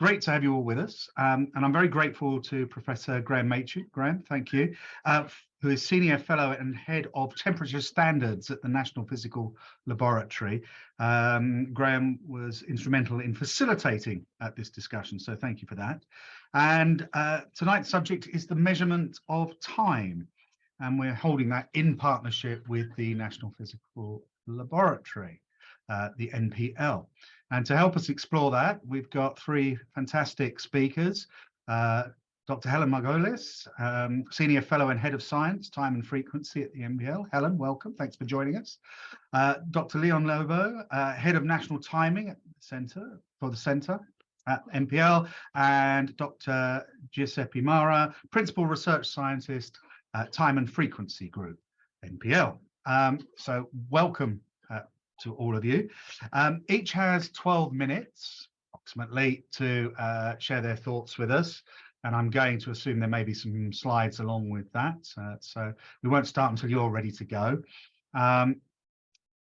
great to have you all with us. And I'm very grateful to Professor Graham Machin. Graham, thank you, who is Senior Fellow and Head of Temperature Standards at the National Physical Laboratory. Graham was instrumental in facilitating this discussion, so thank you for that. And tonight's subject is the measurement of time. And we're holding that in partnership with the National Physical Laboratory, the NPL. And to help us explore that, we've got three fantastic speakers. Dr. Helen Margolis, Senior Fellow and Head of Science, Time and Frequency at the NPL. Helen, welcome. Thanks for joining us. Dr. Lobo, Head of National Timing at the Centre at NPL, and Dr. Giuseppe Mara, Principal Research Scientist at Time and Frequency Group, NPL. So welcome to all of you. Each has 12 minutes approximately to share their thoughts with us, and I'm going to assume there may be some slides along with that, so we won't start until you're ready to go.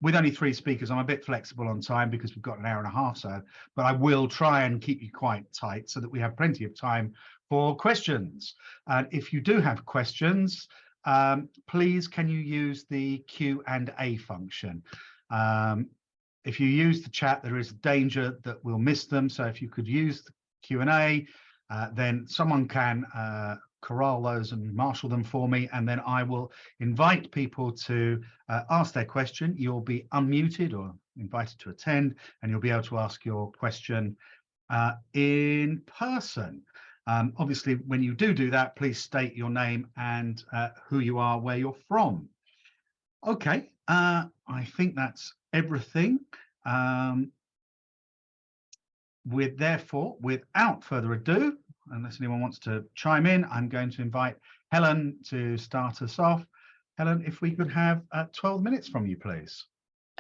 With only three speakers, I'm a bit flexible on time because we've got an hour and a half, so, but I will try and keep you quite tight so that we have plenty of time for questions. And if you do have questions, please can you use the Q&A function. If you use the chat, there is a danger that we'll miss them. So if you could use the Q&A, then someone can corral those and marshal them for me, and then I will invite people to ask their question. You'll be unmuted or invited to attend, and you'll be able to ask your question in person. Obviously, when you do that, please state your name and who you are, where you're from. Okay, I think that's everything. Therefore, without further ado, unless anyone wants to chime in, I'm going to invite Helen to start us off. Helen, if we could have 12 minutes from you, please.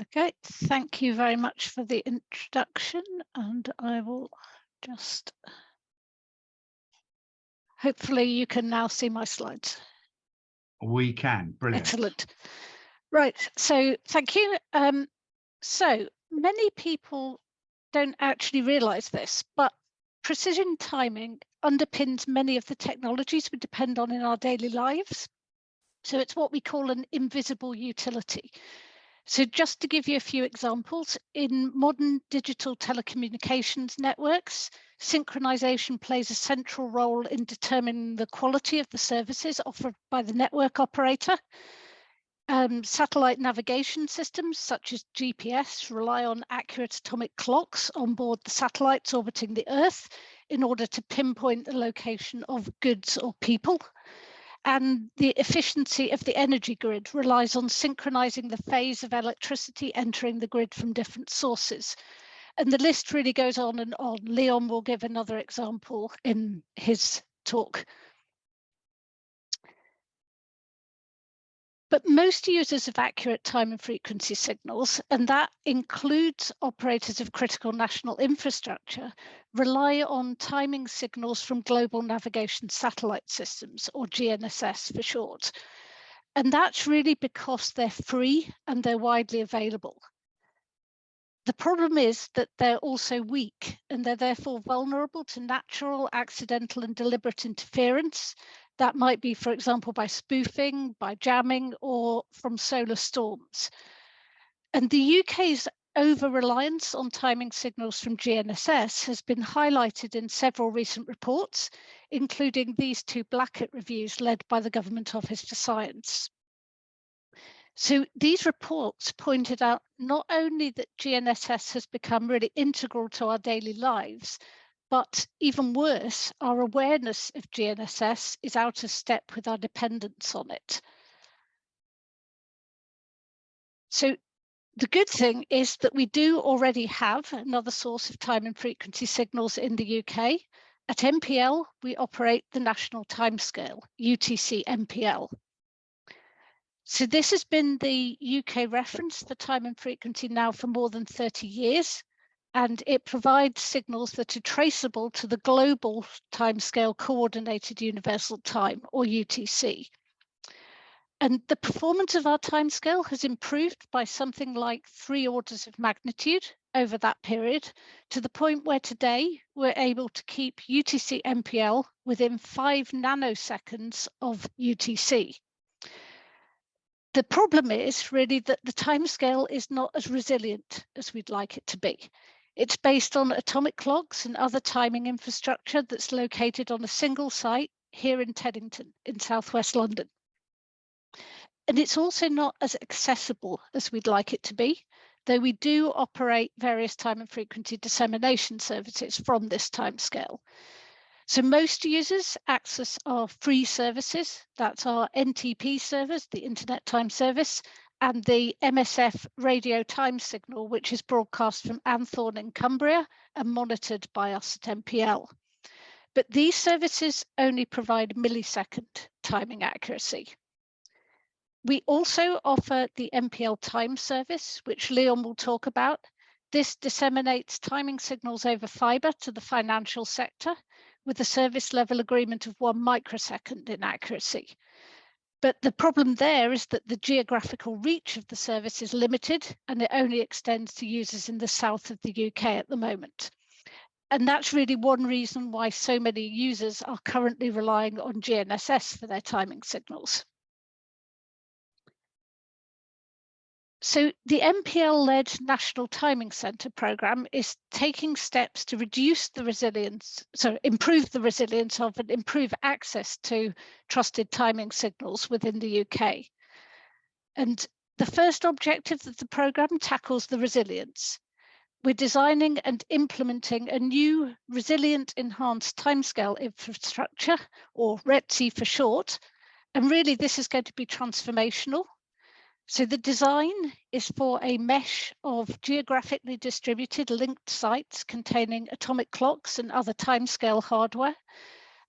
Okay, thank you very much for the introduction, and I will just, hopefully you can now see my slides. We can, brilliant. Excellent. Right, so thank you. So many people don't actually realize this, but precision timing underpins many of the technologies we depend on in our daily lives. So it's what we call an invisible utility. So just to give you a few examples, in modern digital telecommunications networks, synchronization plays a central role in determining the quality of the services offered by the network operator. Satellite navigation systems such as GPS rely on accurate atomic clocks on board the satellites orbiting the Earth in order to pinpoint the location of goods or people. And the efficiency of the energy grid relies on synchronizing the phase of electricity entering the grid from different sources. And the list really goes on and on. Leon will give another example in his talk. But most users of accurate time and frequency signals, and that includes operators of critical national infrastructure, rely on timing signals from global navigation satellite systems, or GNSS for short. And that's really because they're free and they're widely available. The problem is that they're also weak, and they're therefore vulnerable to natural, accidental, and deliberate interference. That might be, for example, by spoofing, by jamming, or from solar storms. And the UK's over-reliance on timing signals from GNSS has been highlighted in several recent reports, including these two Blackett reviews led by the Government Office for Science. So these reports pointed out not only that GNSS has become really integral to our daily lives, but even worse, our awareness of GNSS is out of step with our dependence on it. So the good thing is that we do already have another source of time and frequency signals in the UK. At NPL, we operate the National Timescale, UTC NPL. So this has been the UK reference for time and frequency now for more than 30 years. And it provides signals that are traceable to the global timescale coordinated universal time, or UTC. And the performance of our timescale has improved by something like 3 orders of magnitude over that period, to the point where today we're able to keep UTC MPL within 5 nanoseconds of UTC. The problem is really that the timescale is not as resilient as we'd like it to be. It's based on atomic clocks and other timing infrastructure that's located on a single site here in Teddington in southwest London. And it's also not as accessible as we'd like it to be, though we do operate various time and frequency dissemination services from this timescale. So most users access our free services. That's our NTP service, the Internet Time Service, and the MSF radio time signal, which is broadcast from Anthorn in Cumbria and monitored by us at MPL. But these services only provide millisecond timing accuracy. We also offer the MPL Time service, which Leon will talk about. This disseminates timing signals over fibre to the financial sector with a service level agreement of 1 microsecond in accuracy. But the problem there is that the geographical reach of the service is limited, and it only extends to users in the south of the UK at the moment. And that's really one reason why so many users are currently relying on GNSS for their timing signals. So the MPL-led National Timing Centre programme is taking steps to reduce the resilience, improve the resilience of and improve access to trusted timing signals within the UK. And the first objective of the programme tackles the resilience. We're designing and implementing a new resilient enhanced timescale infrastructure, or RETSI for short. And really this is going to be transformational. So the design is for a mesh of geographically distributed linked sites containing atomic clocks and other timescale hardware.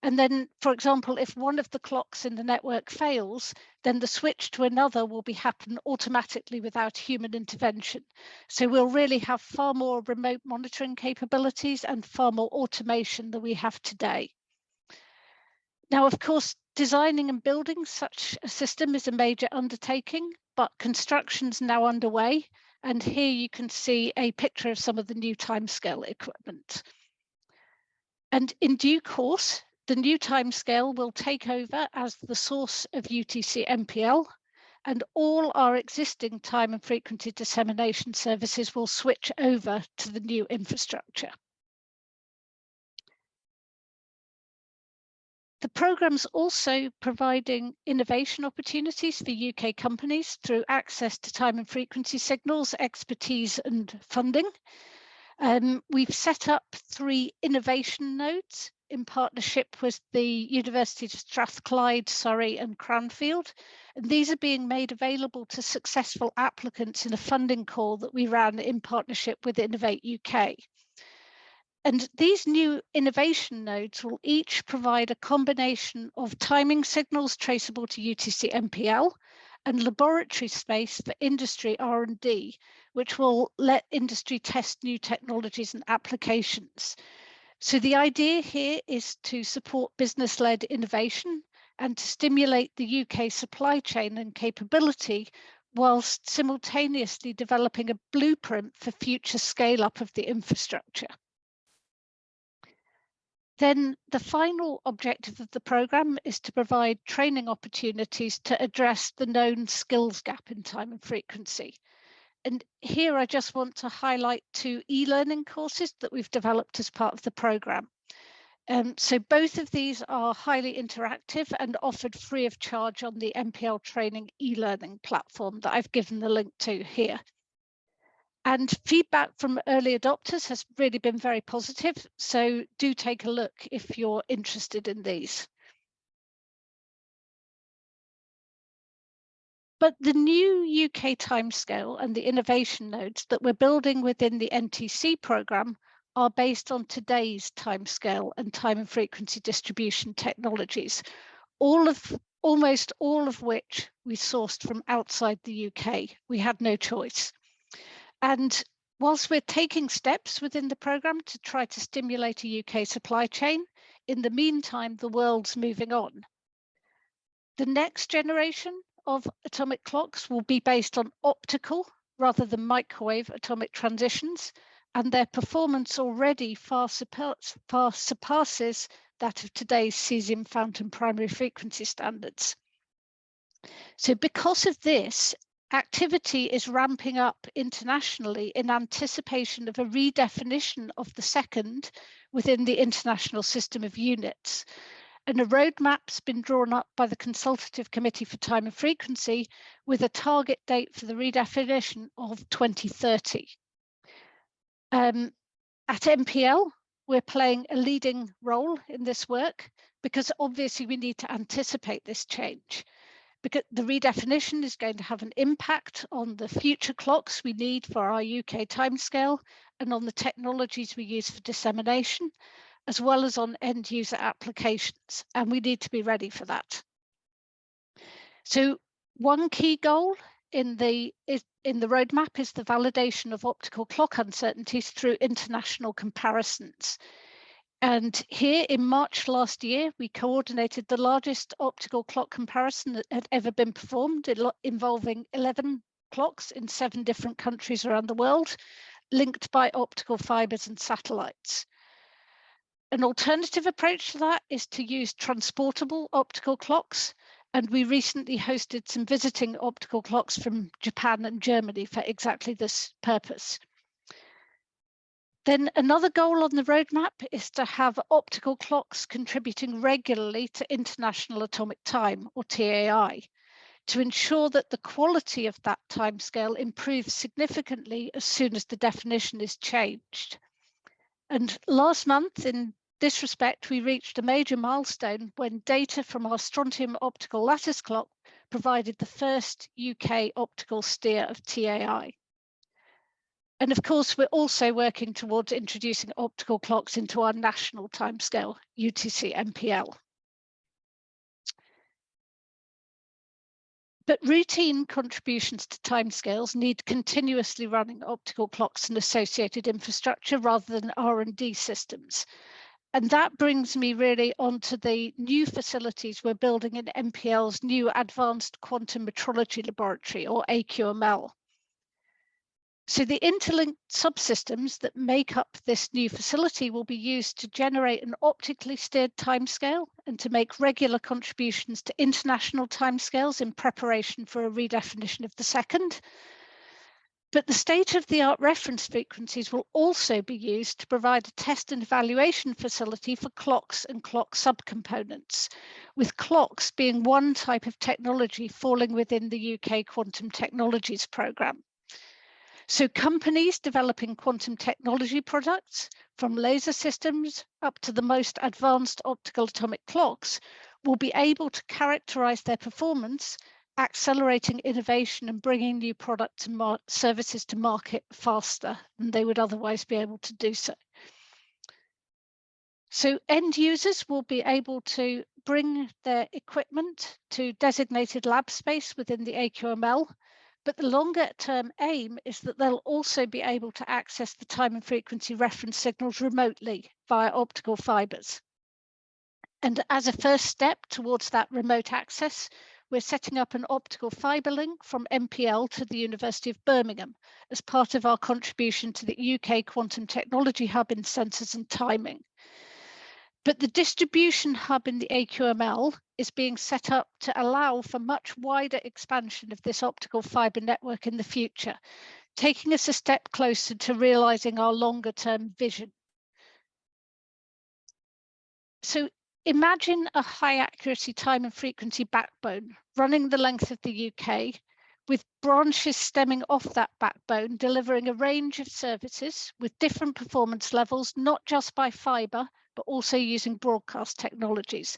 And then, for example, if one of the clocks in the network fails, then the switch to another will happen automatically without human intervention. So we'll really have far more remote monitoring capabilities and far more automation than we have today. Now, of course, designing and building such a system is a major undertaking, but construction's now underway. And here you can see a picture of some of the new timescale equipment. And in due course, the new timescale will take over as the source of UTC MPL, and all our existing time and frequency dissemination services will switch over to the new infrastructure. The programme's also providing innovation opportunities for UK companies through access to time and frequency signals, expertise and funding. We've set up 3 innovation nodes in partnership with the Universities of Strathclyde, Surrey and Cranfield. And these are being made available to successful applicants in a funding call that we ran in partnership with Innovate UK. And these new innovation nodes will each provide a combination of timing signals traceable to UTC MPL and laboratory space for industry R&D, which will let industry test new technologies and applications. So the idea here is to support business-led innovation and to stimulate the UK supply chain and capability, whilst simultaneously developing a blueprint for future scale-up of the infrastructure. Then the final objective of the programme is to provide training opportunities to address the known skills gap in time and frequency. And here I just want to highlight 2 e-learning courses that we've developed as part of the programme. So both of these are highly interactive and offered free of charge on the MPL training e-learning platform that I've given the link to here. And feedback from early adopters has really been very positive, so do take a look if you're interested in these. But the new UK timescale and the innovation nodes that we're building within the NTC programme are based on today's timescale and time and frequency distribution technologies, almost all of which we sourced from outside the UK. We had no choice. And whilst we're taking steps within the programme to try to stimulate a UK supply chain, in the meantime, the world's moving on. The next generation of atomic clocks will be based on optical rather than microwave atomic transitions, and their performance already far surpasses that of today's cesium fountain primary frequency standards. So because of this, activity is ramping up internationally in anticipation of a redefinition of the second within the International System of Units. And a roadmap's been drawn up by the Consultative Committee for Time and Frequency with a target date for the redefinition of 2030. At MPL, we're playing a leading role in this work because obviously we need to anticipate this change. Because the redefinition is going to have an impact on the future clocks we need for our UK timescale and on the technologies we use for dissemination, as well as on end user applications, and we need to be ready for that. So one key goal in the roadmap is the validation of optical clock uncertainties through international comparisons. And here in March last year, we coordinated the largest optical clock comparison that had ever been performed, involving 11 clocks in 7 different countries around the world, linked by optical fibers and satellites. An alternative approach to that is to use transportable optical clocks, and we recently hosted some visiting optical clocks from Japan and Germany for exactly this purpose. Then another goal on the roadmap is to have optical clocks contributing regularly to International Atomic Time, or TAI, to ensure that the quality of that timescale improves significantly as soon as the definition is changed. And last month, in this respect, we reached a major milestone when data from our strontium optical lattice clock provided the first UK optical steer of TAI. And of course, we're also working towards introducing optical clocks into our national timescale, UTC MPL. But routine contributions to timescales need continuously running optical clocks and associated infrastructure rather than R&D systems. And that brings me really onto the new facilities we're building in MPL's new Advanced Quantum Metrology Laboratory, or AQML. So the interlinked subsystems that make up this new facility will be used to generate an optically steered timescale and to make regular contributions to international timescales in preparation for a redefinition of the second. But the state-of-the-art reference frequencies will also be used to provide a test and evaluation facility for clocks and clock subcomponents, with clocks being one type of technology falling within the UK Quantum Technologies programme. So companies developing quantum technology products, from laser systems up to the most advanced optical atomic clocks, will be able to characterize their performance, accelerating innovation and bringing new products and services to market faster than they would otherwise be able to do so. So end users will be able to bring their equipment to designated lab space within the AQML, but the longer term aim is that they'll also be able to access the time and frequency reference signals remotely via optical fibers. And as a first step towards that remote access, we're setting up an optical fiber link from MPL to the University of Birmingham as part of our contribution to the UK Quantum Technology Hub in sensors and timing. But the distribution hub in the AQML is being set up to allow for much wider expansion of this optical fiber network in the future, taking us a step closer to realizing our longer term vision. So imagine a high accuracy time and frequency backbone running the length of the UK, with branches stemming off that backbone, delivering a range of services with different performance levels, not just by fiber, but also using broadcast technologies.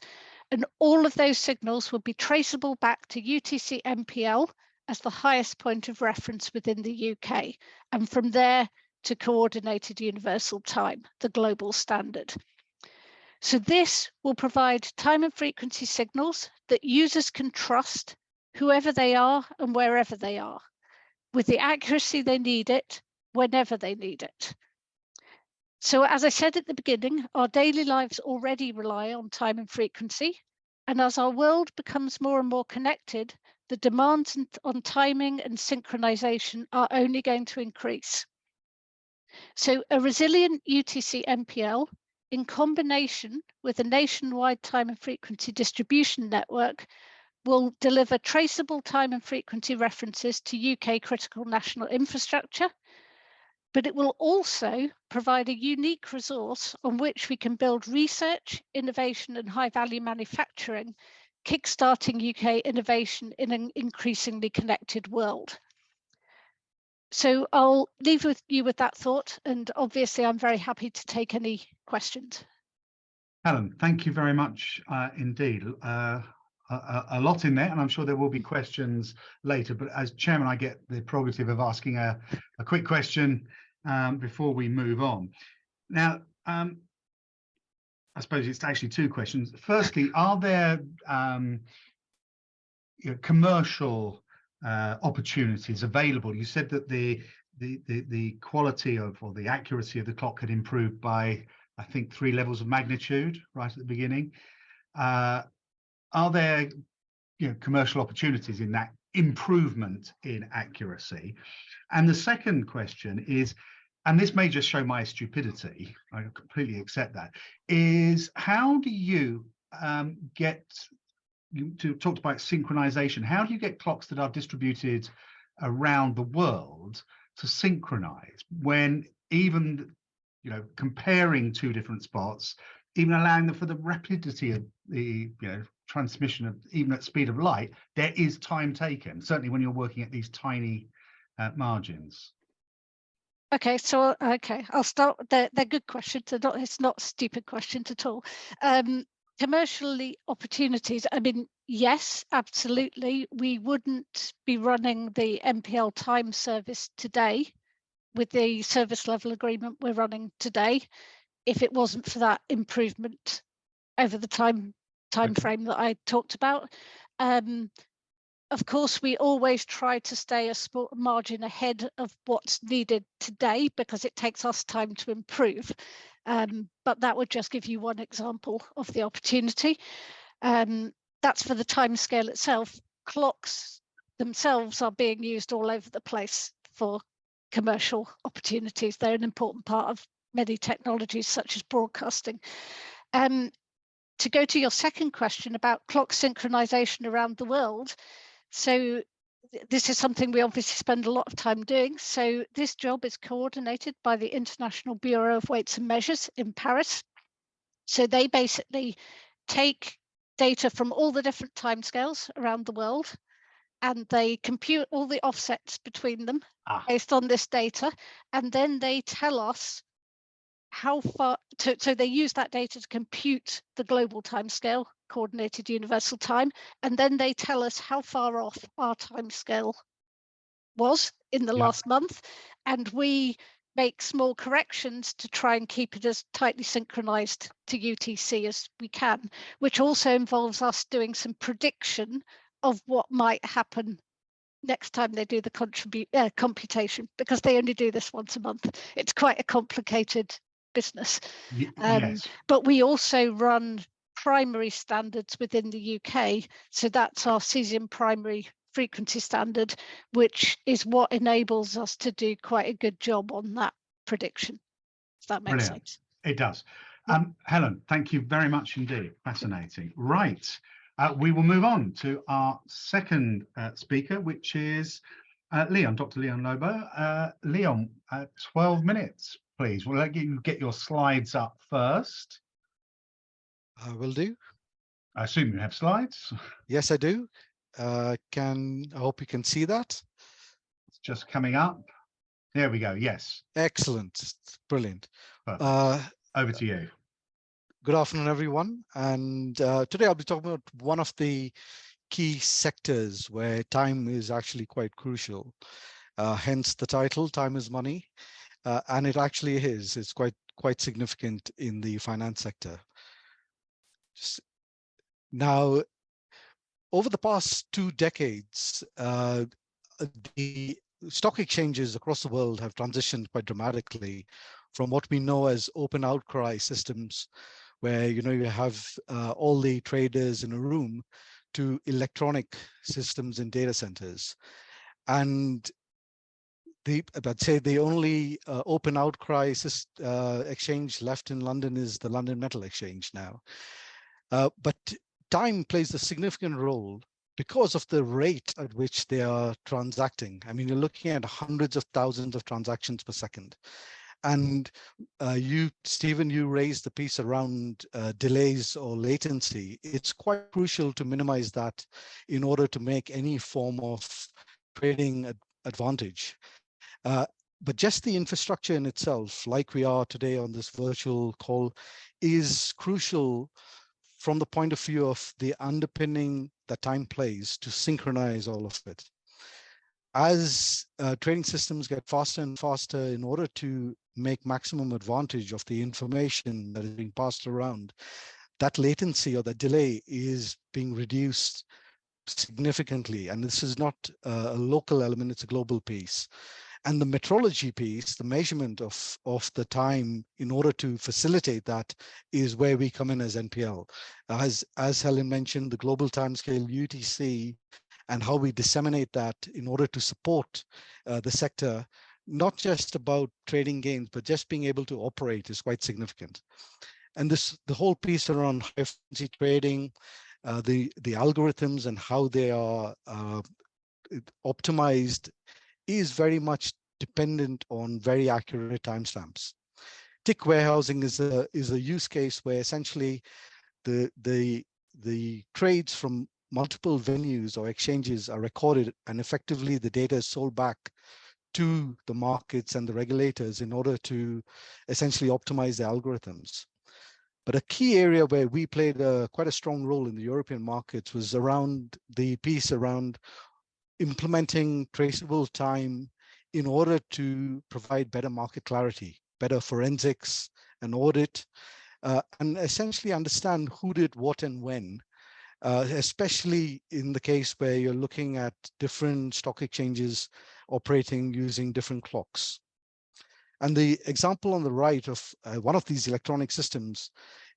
And all of those signals will be traceable back to UTC MPL as the highest point of reference within the UK, and from there to coordinated universal time, the global standard. So this will provide time and frequency signals that users can trust, whoever they are and wherever they are, with the accuracy they need it, whenever they need it. So as I said at the beginning, our daily lives already rely on time and frequency. And as our world becomes more and more connected, the demands on timing and synchronization are only going to increase. So a resilient UTC MPL in combination with a nationwide time and frequency distribution network will deliver traceable time and frequency references to UK critical national infrastructure, but it will also provide a unique resource on which we can build research, innovation and high value manufacturing, kickstarting UK innovation in an increasingly connected world. So I'll leave you with that thought, and obviously I'm very happy to take any questions. Helen, thank you very much indeed. A lot in there, and I'm sure there will be questions later, but as chairman I get the prerogative of asking a quick question before we move on. Now, I suppose it's actually two questions. Firstly, are there commercial opportunities available? You said that the quality of, or the accuracy of the clock had improved by, I think, 3 levels of magnitude right at the beginning. Are there commercial opportunities in that improvement in accuracy? And the second question is, and this may just show my stupidity, I completely accept that, is how do you you talked about synchronization. How do you get clocks that are distributed around the world to synchronize when even comparing 2 different spots, even allowing for the rapidity of the transmission of even at speed of light, there is time taken, certainly when you're working at these tiny margins? Okay, so I'll start. They're good questions. It's not stupid questions at all. Commercially opportunities, I mean, yes, absolutely. We wouldn't be running the MPL time service today with the service level agreement we're running today if it wasn't for that improvement over the time frame that I talked about. Of course, we always try to stay a margin ahead of what's needed today because it takes us time to improve. But that would just give you one example of the opportunity. That's for the time scale itself. Clocks themselves are being used all over the place for commercial opportunities. They're an important part of many technologies such as broadcasting. To go to your second question about clock synchronization around the world, so this is something we obviously spend a lot of time doing. So this job is coordinated by the International Bureau of Weights and Measures in Paris. So they basically take data from all the different timescales around the world, and they compute all the offsets between them based on this data, and then they tell us how far. So they use that data to compute the global timescale, coordinated universal time, and then they tell us how far off our timescale was in the last month, and we make small corrections to try and keep it as tightly synchronized to UTC as we can, which also involves us doing some prediction of what might happen next time they do the computation, because they only do this once a month. It's quite a complicated business. Yes. But we also run primary standards within the UK. So that's our cesium primary frequency standard, which is what enables us to do quite a good job on that prediction. If that makes sense. It does. Helen, thank you very much indeed. Fascinating. Right. We will move on to our second speaker, which is Leon, Dr. Leon Lobo. Leon, 12 minutes, please. We'll let you get your slides up first. I will do. I assume you have slides. Yes, I do. I hope you can see that. It's just coming up. There we go. Yes. Excellent. Brilliant. Over to you. Good afternoon, everyone. And today I'll be talking about one of the key sectors where time is actually quite crucial. Hence the title, Time is Money. And it actually is. It's quite significant in the finance sector. Now, over the past 2 decades, the stock exchanges across the world have transitioned quite dramatically from what we know as open outcry systems, where you have all the traders in a room, to electronic systems in data centers. And I'd say the only open outcry exchange left in London is the London Metal Exchange now. But time plays a significant role because of the rate at which they are transacting. I mean, you're looking at hundreds of thousands of transactions per second. And Stephen, you raised the piece around delays or latency. It's quite crucial to minimize that in order to make any form of trading advantage. But just the infrastructure in itself, like we are today on this virtual call, is crucial from the point of view of the underpinning that time plays to synchronize all of it. As trading systems get faster and faster, in order to make maximum advantage of the information that is being passed around, that latency or the delay is being reduced significantly. And this is not a local element, it's a global piece. And the metrology piece, the measurement of the time in order to facilitate that, is where we come in as NPL. As Helen mentioned, the global timescale UTC and how we disseminate that in order to support the sector, not just about trading gains, but just being able to operate is quite significant. And the whole piece around high frequency trading, the algorithms and how they are optimized is very much dependent on very accurate timestamps. Tick warehousing is a use case where essentially the trades from multiple venues or exchanges are recorded, and effectively the data is sold back to the markets and the regulators in order to essentially optimize the algorithms. But a key area where we played quite a strong role in the European markets was around the piece around implementing traceable time in order to provide better market clarity, better forensics and audit, and essentially understand who did what and when, especially in the case where you're looking at different stock exchanges operating using different clocks. And the example on the right of one of these electronic systems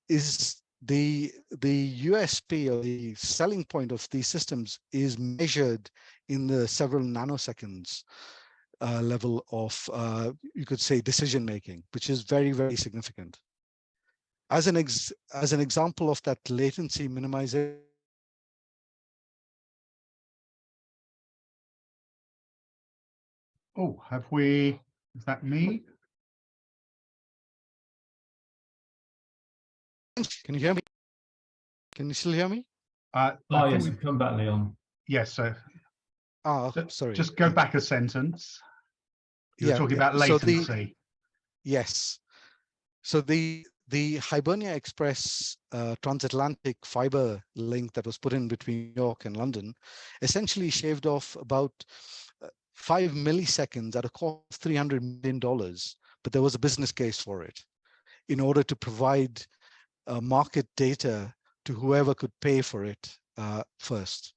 is the USP, or the selling point of these systems, is measured in the several nanoseconds level of, you could say, decision making, which is very, very significant. As an example of that latency minimization. Oh, is that me? Can you hear me? Can you still hear me? Yes, you've come back, Leon. Yes, so sorry. Just go back a sentence. You're talking about latency. Yes. So the Hibernia Express transatlantic fiber link that was put in between New York and London essentially shaved off about 5 milliseconds at a cost of $300 million, but there was a business case for it in order to provide market data to whoever could pay for it first.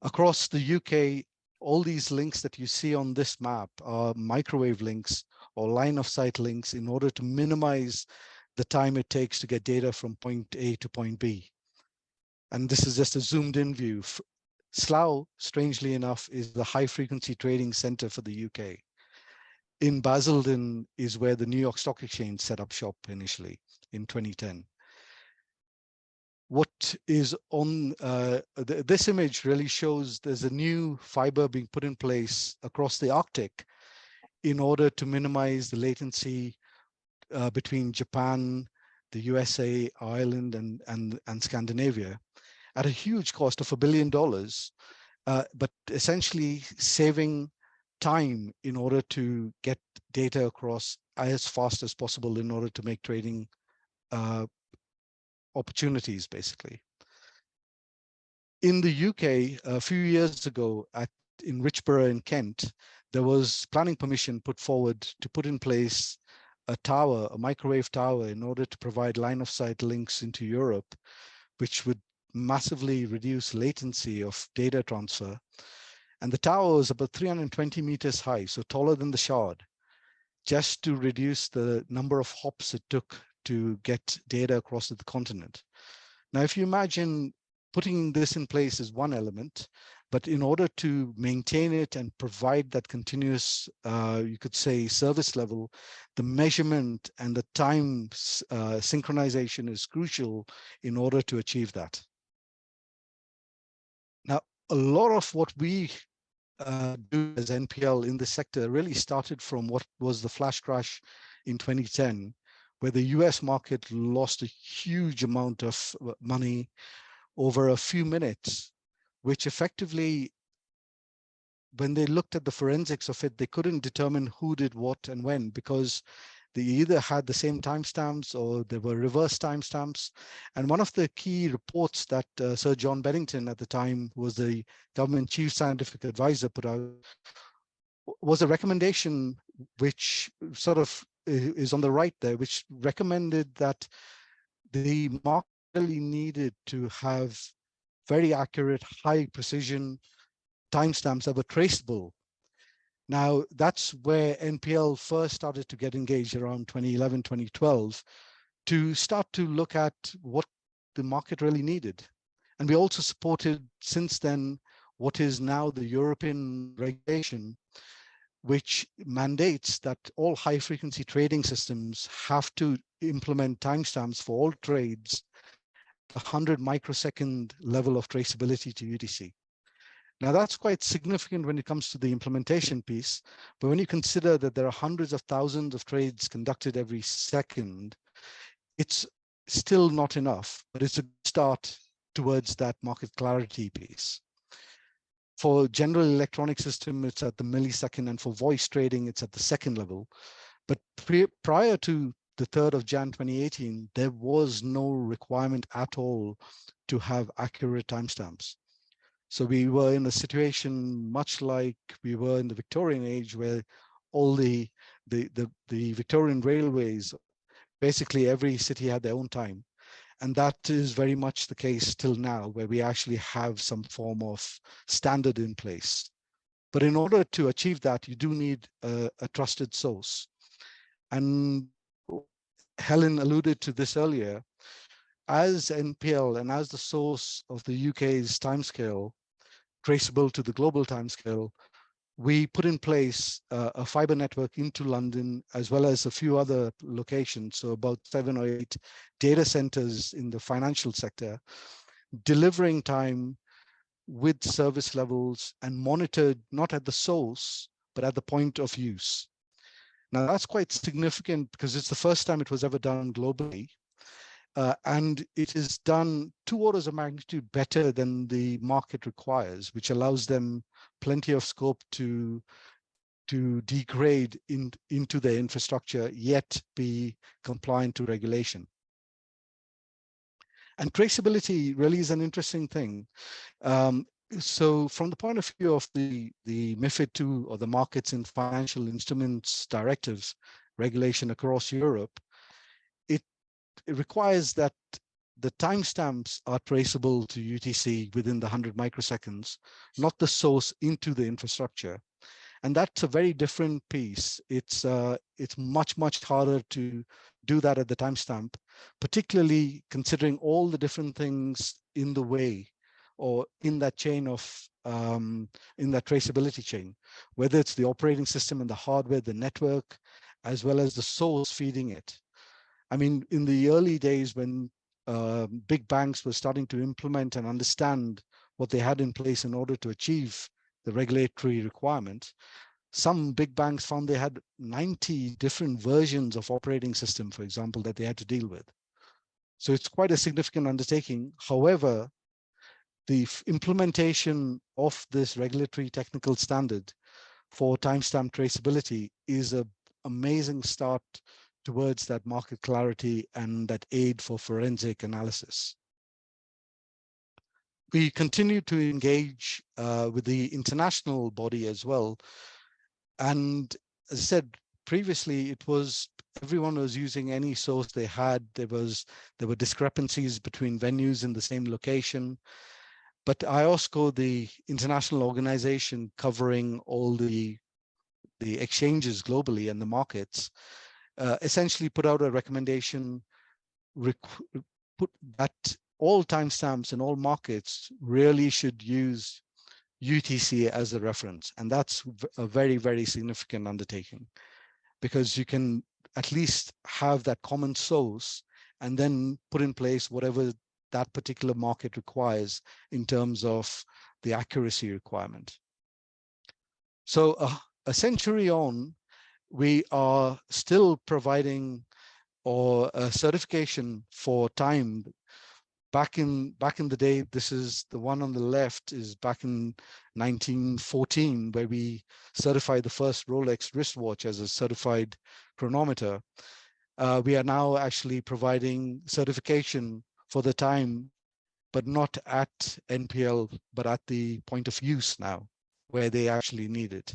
Across the UK, all these links that you see on this map are microwave links or line of sight links in order to minimize the time it takes to get data from point A to point B. And this is just a zoomed in view. Slough, strangely enough, is the high frequency trading center for the UK. In Basildon is where the New York Stock Exchange set up shop initially in 2010. What is on this image really shows there's a new fiber being put in place across the Arctic in order to minimize the latency between Japan, the USA, Ireland, and Scandinavia at a huge cost of $1 billion, but essentially saving time in order to get data across as fast as possible in order to make trading opportunities, basically. In the UK, a few years ago in Richborough in Kent, there was planning permission put forward to put in place a tower, a microwave tower, in order to provide line of sight links into Europe, which would massively reduce latency of data transfer. And the tower was about 320 meters high, so taller than the Shard, just to reduce the number of hops it took to get data across the continent. Now, if you imagine putting this in place is one element, but in order to maintain it and provide that continuous, you could say, service level, the measurement and the time synchronization is crucial in order to achieve that. Now, a lot of what we do as NPL in this sector really started from what was the flash crash in 2010, where the US market lost a huge amount of money over a few minutes, which effectively, when they looked at the forensics of it, they couldn't determine who did what and when, because they either had the same timestamps or there were reverse timestamps. And one of the key reports that Sir John Bennington at the time, who was the government chief scientific advisor, put out was a recommendation which sort of is on the right there, which recommended that the market really needed to have very accurate, high precision timestamps that were traceable. Now, that's where NPL first started to get engaged around 2011, 2012, to start to look at what the market really needed. And we also supported since then what is now the European regulation, which mandates that all high frequency trading systems have to implement timestamps for all trades, 100 microsecond level of traceability to UTC. Now, that's quite significant when it comes to the implementation piece, but when you consider that there are hundreds of thousands of trades conducted every second, it's still not enough, but it's a start towards that market clarity piece. For general electronic system, it's at the millisecond, and for voice trading, it's at the second level. But prior to the 3rd of Jan 2018, there was no requirement at all to have accurate timestamps. So we were in a situation much like we were in the Victorian age, where all the Victorian railways, basically every city had their own time. And that is very much the case till now, where we actually have some form of standard in place. But in order to achieve that, you do need a trusted source. And Helen alluded to this earlier. As NPL and as the source of the UK's timescale, traceable to the global timescale, we put in place a fiber network into London, as well as a few other locations, so about 7 or 8 data centers in the financial sector, delivering time with service levels and monitored not at the source, but at the point of use. Now, that's quite significant because it's the first time it was ever done globally. And it is done 2 orders of magnitude better than the market requires, which allows them plenty of scope to degrade into their infrastructure, yet be compliant to regulation. And traceability really is an interesting thing. So from the point of view of the MiFID II, or the Markets in Financial Instruments Directives regulation across Europe, it requires that the timestamps are traceable to UTC within the 100 microseconds, not the source into the infrastructure. And that's a very different piece. It's much, much harder to do that at the timestamp, particularly considering all the different things in the way, or in that chain of, in that traceability chain, whether it's the operating system and the hardware, the network, as well as the source feeding it. I mean, in the early days when big banks were starting to implement and understand what they had in place in order to achieve the regulatory requirement, some big banks found they had 90 different versions of operating system, for example, that they had to deal with. So it's quite a significant undertaking. However, the implementation of this regulatory technical standard for timestamp traceability is an amazing start towards that market clarity and that aid for forensic analysis. We continue to engage with the international body as well. And as I said previously, it was everyone was using any source they had. There were discrepancies between venues in the same location. But IOSCO, the international organization covering all the exchanges globally and the markets, essentially put out a recommendation that all timestamps in all markets really should use UTC as a reference. And that's a very, very significant undertaking, because you can at least have that common source and then put in place whatever that particular market requires in terms of the accuracy requirement. So a century on, we are still providing or a certification for time. Back in the day, this is the one on the left, is back in 1914, where we certified the first Rolex wristwatch as a certified chronometer. We are now actually providing certification for the time, but not at NPL, but at the point of use now, where they actually need it.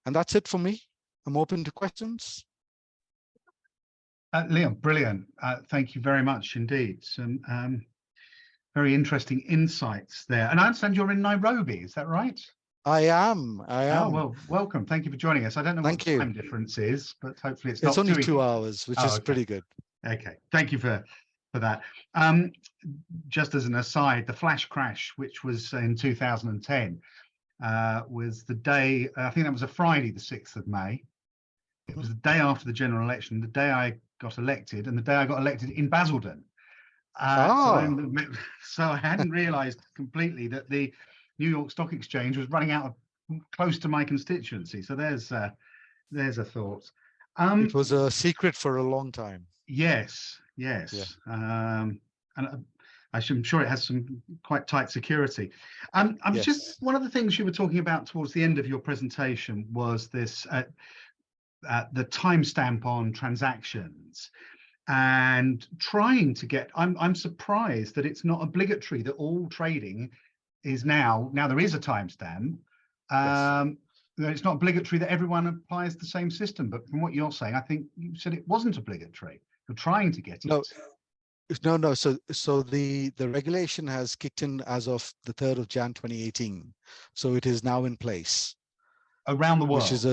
And that's it for me. I'm open to questions. Leon, brilliant. Thank you very much indeed. Some very interesting insights there. And I understand you're in Nairobi, is that right? I am. Oh, well, welcome. Thank you for joining us. I don't know what the time difference is, but hopefully it's not. It's only 2 hours, which is pretty good. Okay, thank you for that. Just as an aside, the flash crash, which was in 2010, was the day, I think that was a Friday, the 6th of May. It was the day after the general election, the day I got elected, and the day I got elected in Basildon. So I hadn't realised completely that the New York Stock Exchange was running out of close to my constituency. So there's a thought. It was a secret for a long time. Yes. Yeah. And I'm sure it has some quite tight security. Just one of the things you were talking about towards the end of your presentation was this. The timestamp on transactions, and trying to get, I'm surprised that it's not obligatory that all trading is now there is a timestamp. It's not obligatory that everyone applies the same system, but from what you're saying, I think you said it wasn't obligatory. You're trying to get it. No. So the regulation has kicked in as of the 3rd of Jan 2018. So it is now in place. Around the world? Which is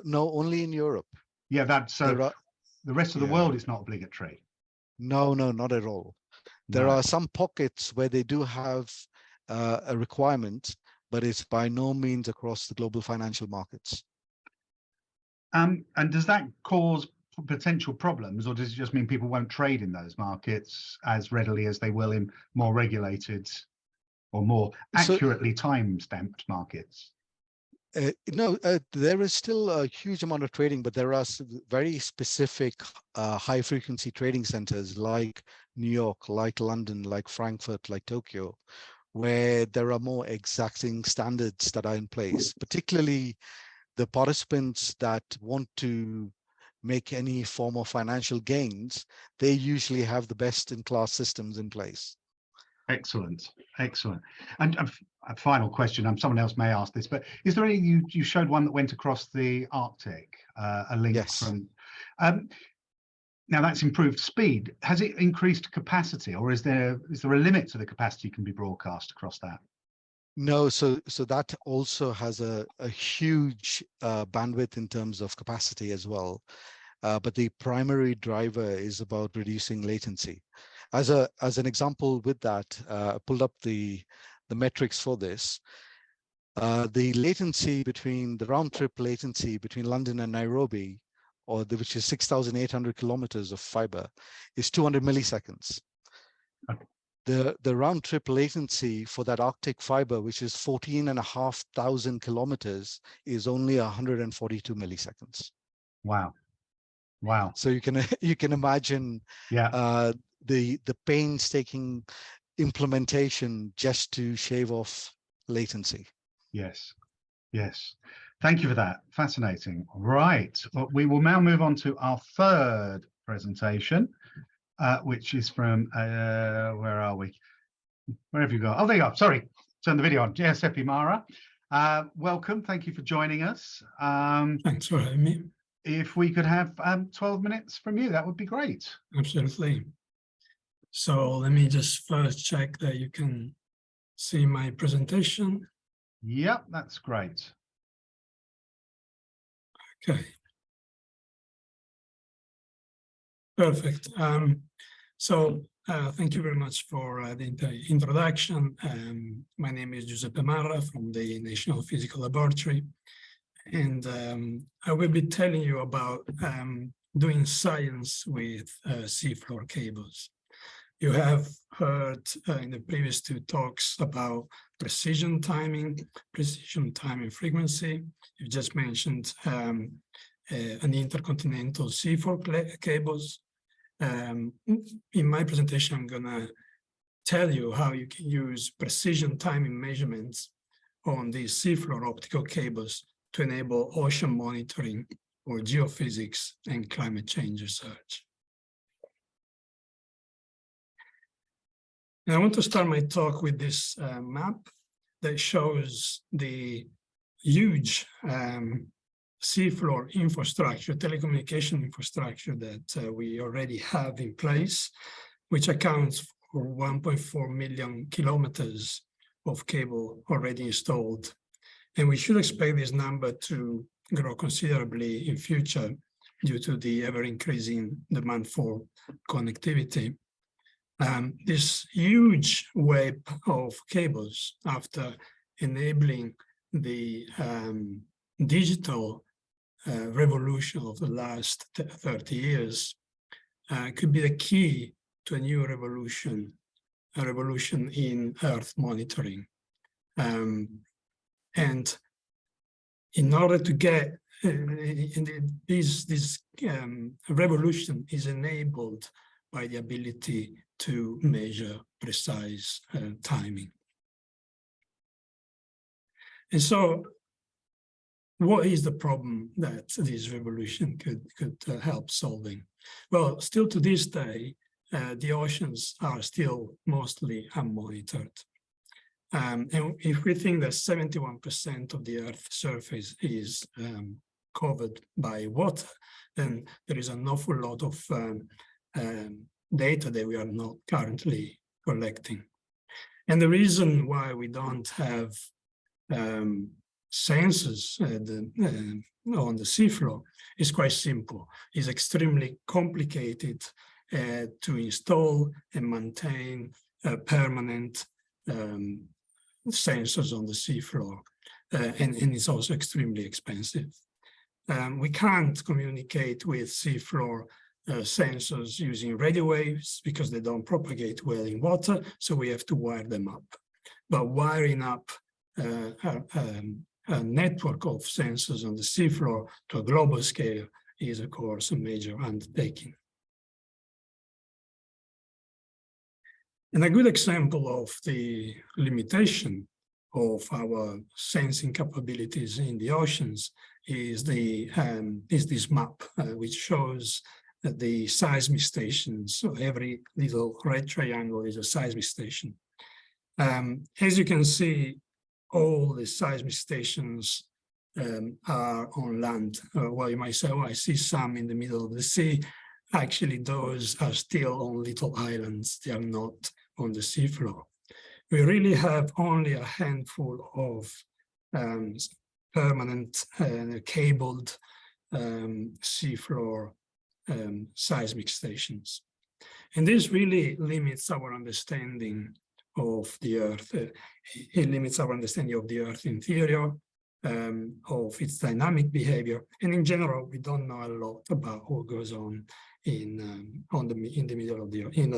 no, only in Europe. Yeah, the rest of the world is not obligatory. No, not at all. There are some pockets where they do have a requirement, but it's by no means across the global financial markets. And does that cause potential problems, or does it just mean people won't trade in those markets as readily as they will in more regulated or more accurately time-stamped markets? No, there is still a huge amount of trading, but there are very specific high-frequency trading centers like New York, like London, like Frankfurt, like Tokyo, where there are more exacting standards that are in place, particularly the participants that want to make any form of financial gains. They usually have the best-in-class systems in place. Excellent. And a final question, someone else may ask this, but is there any, you showed one that went across the Arctic, a link from, now that's improved speed. Has it increased capacity, or is there a limit to the capacity can be broadcast across that? No, so that also has a huge bandwidth in terms of capacity as well. But the primary driver is about reducing latency. As an example with that, I pulled up the metrics for this. The latency between the round trip latency between London and Nairobi, which is 6,800 kilometers of fiber, is 200 milliseconds. Okay. The round trip latency for that Arctic fiber, which is 14,500 kilometers, is only 142 milliseconds. Wow. So you can imagine the painstaking implementation just to shave off latency. Yes. Thank you for that. Fascinating. Right. Well, we will now move on to our third presentation, which is from, where are we? Where have you got? Oh, there you are. Sorry. Turn the video on. Giuseppe Mara. Welcome. Thank you for joining us. Thanks for having me. If we could have 12 minutes from you, that would be great. Absolutely. So let me just first check that you can see my presentation. Yep, that's great. Okay. Perfect. So thank you very much for the introduction. My name is Giuseppe from the National Physical Laboratory, and I will be telling you about doing science with seafloor cables. You have heard in the previous two talks about precision timing frequency. You just mentioned an intercontinental seafloor cables. In my presentation, I'm gonna tell you how you can use precision timing measurements on these seafloor optical cables to enable ocean monitoring or geophysics and climate change research. And I want to start my talk with this map that shows the huge seafloor infrastructure, telecommunication infrastructure that we already have in place, which accounts for 1.4 million kilometers of cable already installed. And we should expect this number to grow considerably in future due to the ever-increasing demand for connectivity. This huge web of cables, after enabling the digital revolution of the last 30 years, could be the key to a new revolution, a revolution in Earth monitoring. And in order to get this revolution is enabled by the ability to measure precise timing. And so, what is the problem that this revolution could help solving? Well, still to this day, the oceans are still mostly unmonitored. And if we think that 71% of the Earth's surface is covered by water, then there is an awful lot of data that we are not currently collecting. And the reason why we don't have sensors on the seafloor is quite simple. It's extremely complicated to install and maintain permanent sensors on the seafloor, and it's also extremely expensive. We can't communicate with seafloor sensors using radio waves because they don't propagate well in water, so we have to wire them up. But wiring up a network of sensors on the seafloor to a global scale is, of course, a major undertaking. And a good example of the limitation of our sensing capabilities in the oceans is this map, which shows the seismic stations. So every little red triangle is a seismic station. As you can see, all the seismic stations are on land. Well, you might say, oh, I see some in the middle of the sea. Actually, those are still on little islands. They are not on the seafloor. We really have only a handful of permanent cabled seafloor seismic stations. And this really limits our understanding of the Earth. It limits our understanding of the Earth interior, of its dynamic behavior, and in general, we don't know a lot about what goes on in the middle of the in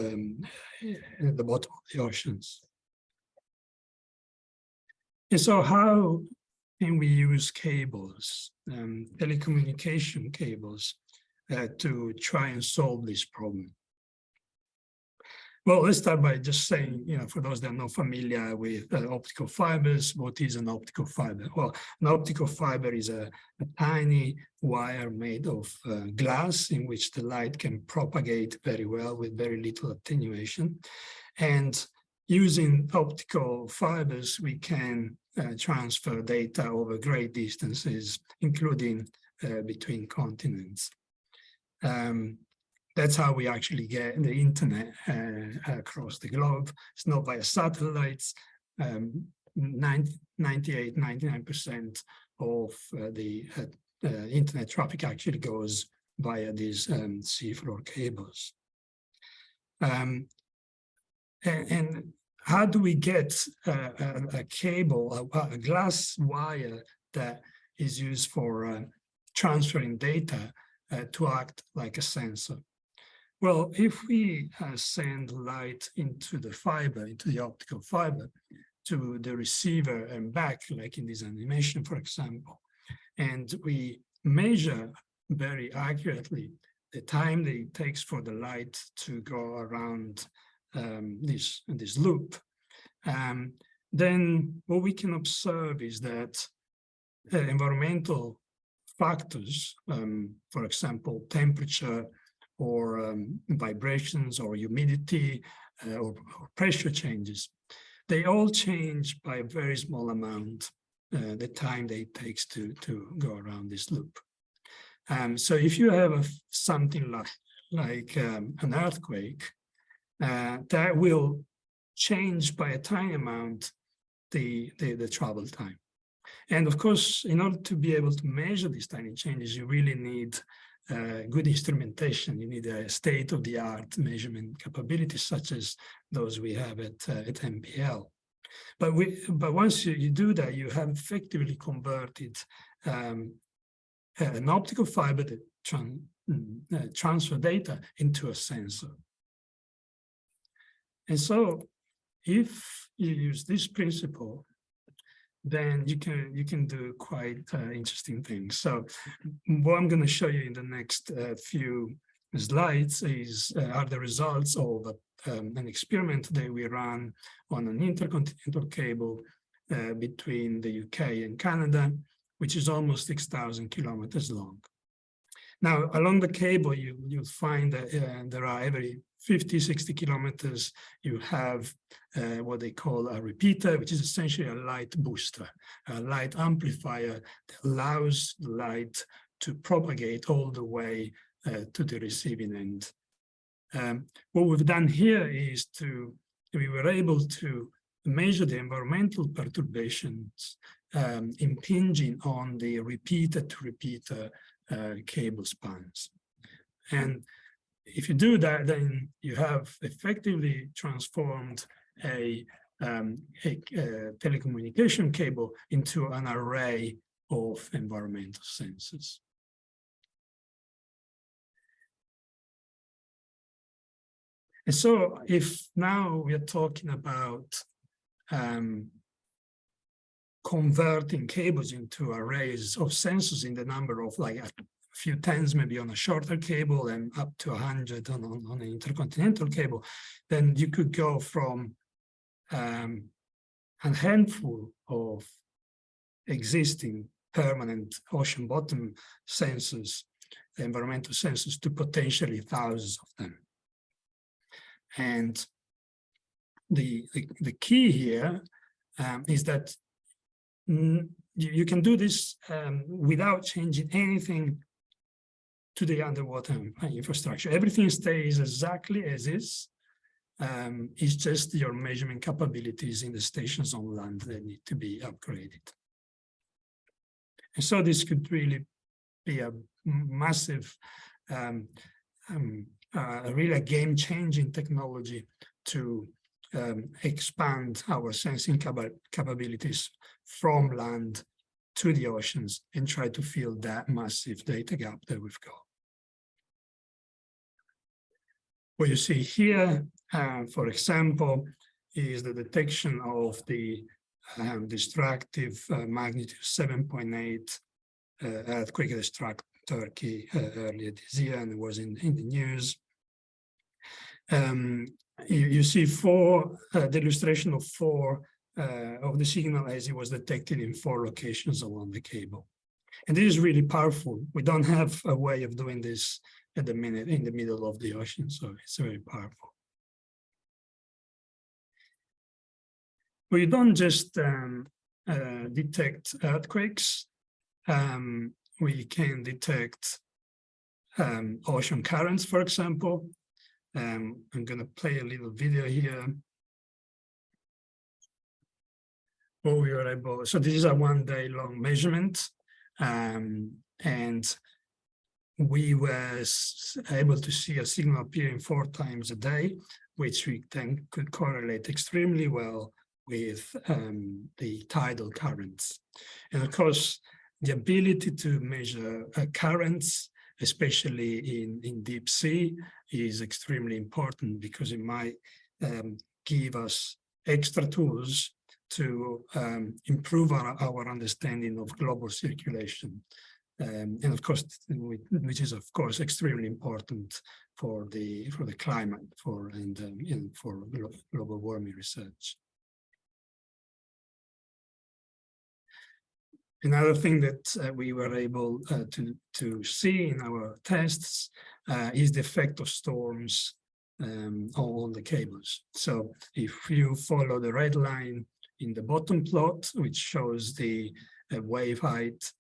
the bottom of the oceans. And so, how can we use cables, telecommunication cables, to try and solve this problem? Well, let's start by just saying, for those that are not familiar with optical fibers, what is an optical fiber? Well, an optical fiber is a tiny wire made of glass in which the light can propagate very well with very little attenuation. And using optical fibers, we can transfer data over great distances, including between continents. That's how we actually get the internet across the globe. It's not via satellites. 99% of the internet traffic actually goes via these seafloor cables. And how do we get a cable, a glass wire that is used for transferring data to act like a sensor? Well, if we send light into the fiber, into the optical fiber, to the receiver and back, like in this animation, for example, and we measure very accurately the time that it takes for the light to go around this loop, then what we can observe is that environmental factors, for example, temperature or vibrations or humidity or pressure changes, they all change by a very small amount the time that it takes to go around this loop. So if you have something like an earthquake, that will change by a tiny amount the travel time. And of course, in order to be able to measure these tiny changes, you really need good instrumentation. You need a state-of-the-art measurement capabilities such as those we have at MPL. But once you do that, you have effectively converted an optical fiber that transfer data into a sensor. And so if you use this principle, then you can do quite interesting things. So what I'm going to show you in the next few slides are the results of an experiment that we ran on an intercontinental cable between the UK and Canada, which is almost 6,000 kilometers long. Now, along the cable, you'll find that there are every 50, 60 kilometers, you have what they call a repeater, which is essentially a light booster, a light amplifier that allows the light to propagate all the way to the receiving end. What we've done here is we were able to measure the environmental perturbations impinging on the repeater-to-repeater cable spans. And if you do that, then you have effectively transformed a telecommunication cable into an array of environmental sensors. And so if now we are talking about converting cables into arrays of sensors in the number of like a few tens maybe on a shorter cable and up to 100 on an intercontinental cable, then you could go from a handful of existing permanent ocean bottom sensors, environmental sensors, to potentially thousands of them. And the key here is that you can do this without changing anything to the underwater infrastructure. Everything stays exactly as is. It's just your measurement capabilities in the stations on land that need to be upgraded. And so this could really be a massive, really a game-changing technology to expand our sensing capabilities from land to the oceans and try to fill that massive data gap that we've got. What you see here, for example, is the detection of the destructive magnitude 7.8 earthquake that struck Turkey earlier this year, and it was in the news. You see the illustration of four of the signal as it was detected in 4 locations along the cable. And this is really powerful. We don't have a way of doing this at the minute in the middle of the ocean, so it's very powerful. We don't just detect earthquakes. We can detect ocean currents, for example. I'm going to play a little video here. What we were able, so this is a 1-day long measurement, and we were able to see a signal appearing 4 times a day, which we then could correlate extremely well with the tidal currents. And of course, the ability to measure currents, especially in deep sea, is extremely important because it might give us extra tools to improve our understanding of global circulation. And of course, which is of course extremely important for the climate and for global warming research. Another thing that we were able to see in our tests is the effect of storms on the cables. So if you follow the red line in the bottom plot, which shows the wave height,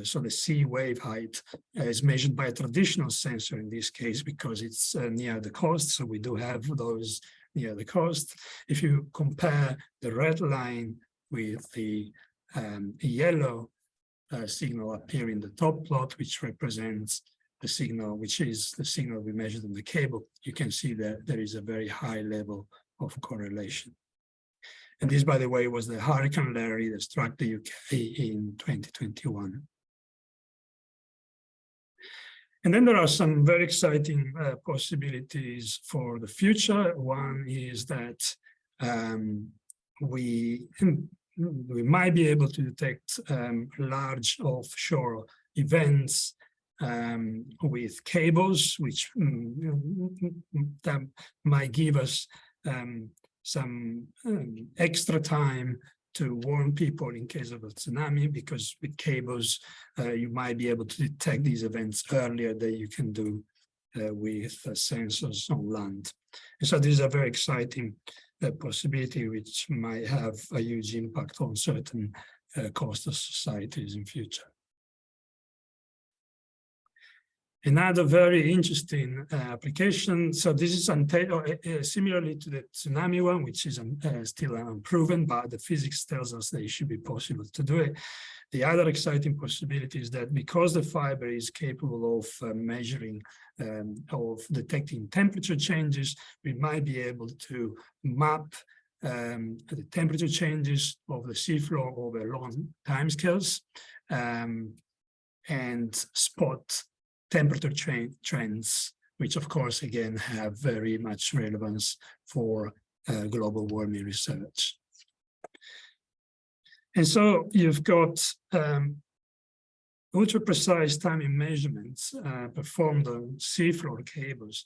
so the sea wave height is measured by a traditional sensor in this case because it's near the coast. So we do have those near the coast. If you compare the red line with the yellow signal appearing in the top plot, which represents the signal, which is the signal we measured on the cable, you can see that there is a very high level of correlation. And this, by the way, was the Hurricane Larry that struck the UK in 2021. And then there are some very exciting possibilities for the future. One is that we might be able to detect large offshore events with cables, which that might give us some extra time to warn people in case of a tsunami, because with cables, you might be able to detect these events earlier than you can do with sensors on land. And so this is a very exciting possibility, which might have a huge impact on certain coastal societies in future. Another very interesting application. So this is similarly to the tsunami one, which is still unproven, but the physics tells us that it should be possible to do it. The other exciting possibility is that because the fiber is capable of measuring, of detecting temperature changes, we might be able to map the temperature changes of the seafloor over long timescales and spot temperature trends, which of course, again, have very much relevance for global warming research. And so you've got ultra-precise timing measurements performed on seafloor cables,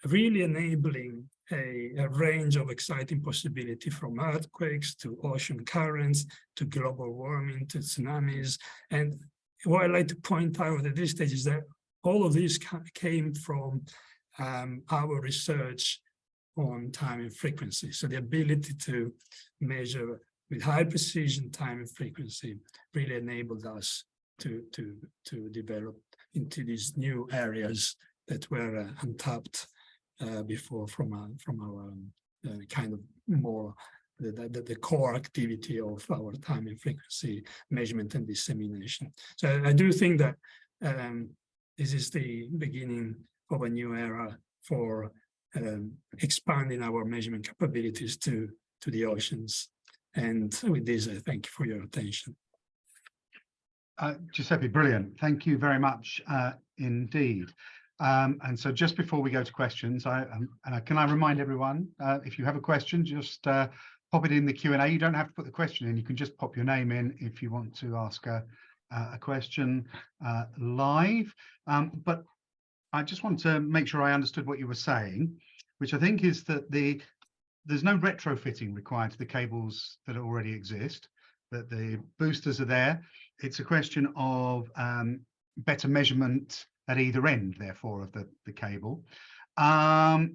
really enabling a range of exciting possibility, from earthquakes to ocean currents to global warming to tsunamis. And what I'd like to point out at this stage is that all of these came from our research on time and frequency. So the ability to measure with high precision time and frequency really enabled us to develop into these new areas that were untapped before from our kind of more the core activity of our time and frequency measurement and dissemination. So I do think that this is the beginning of a new era for expanding our measurement capabilities to the oceans. And with this, I thank you for your attention. Giuseppe, brilliant. Thank you very much indeed. And so just before we go to questions, can I remind everyone, if you have a question, just pop it in the Q&A. You don't have to put the question in. You can just pop your name in if you want to ask a question live. But I just want to make sure I understood what you were saying, which I think is that there's no retrofitting required to the cables that already exist, that the boosters are there. It's a question of better measurement at either end, therefore, of the cable. Why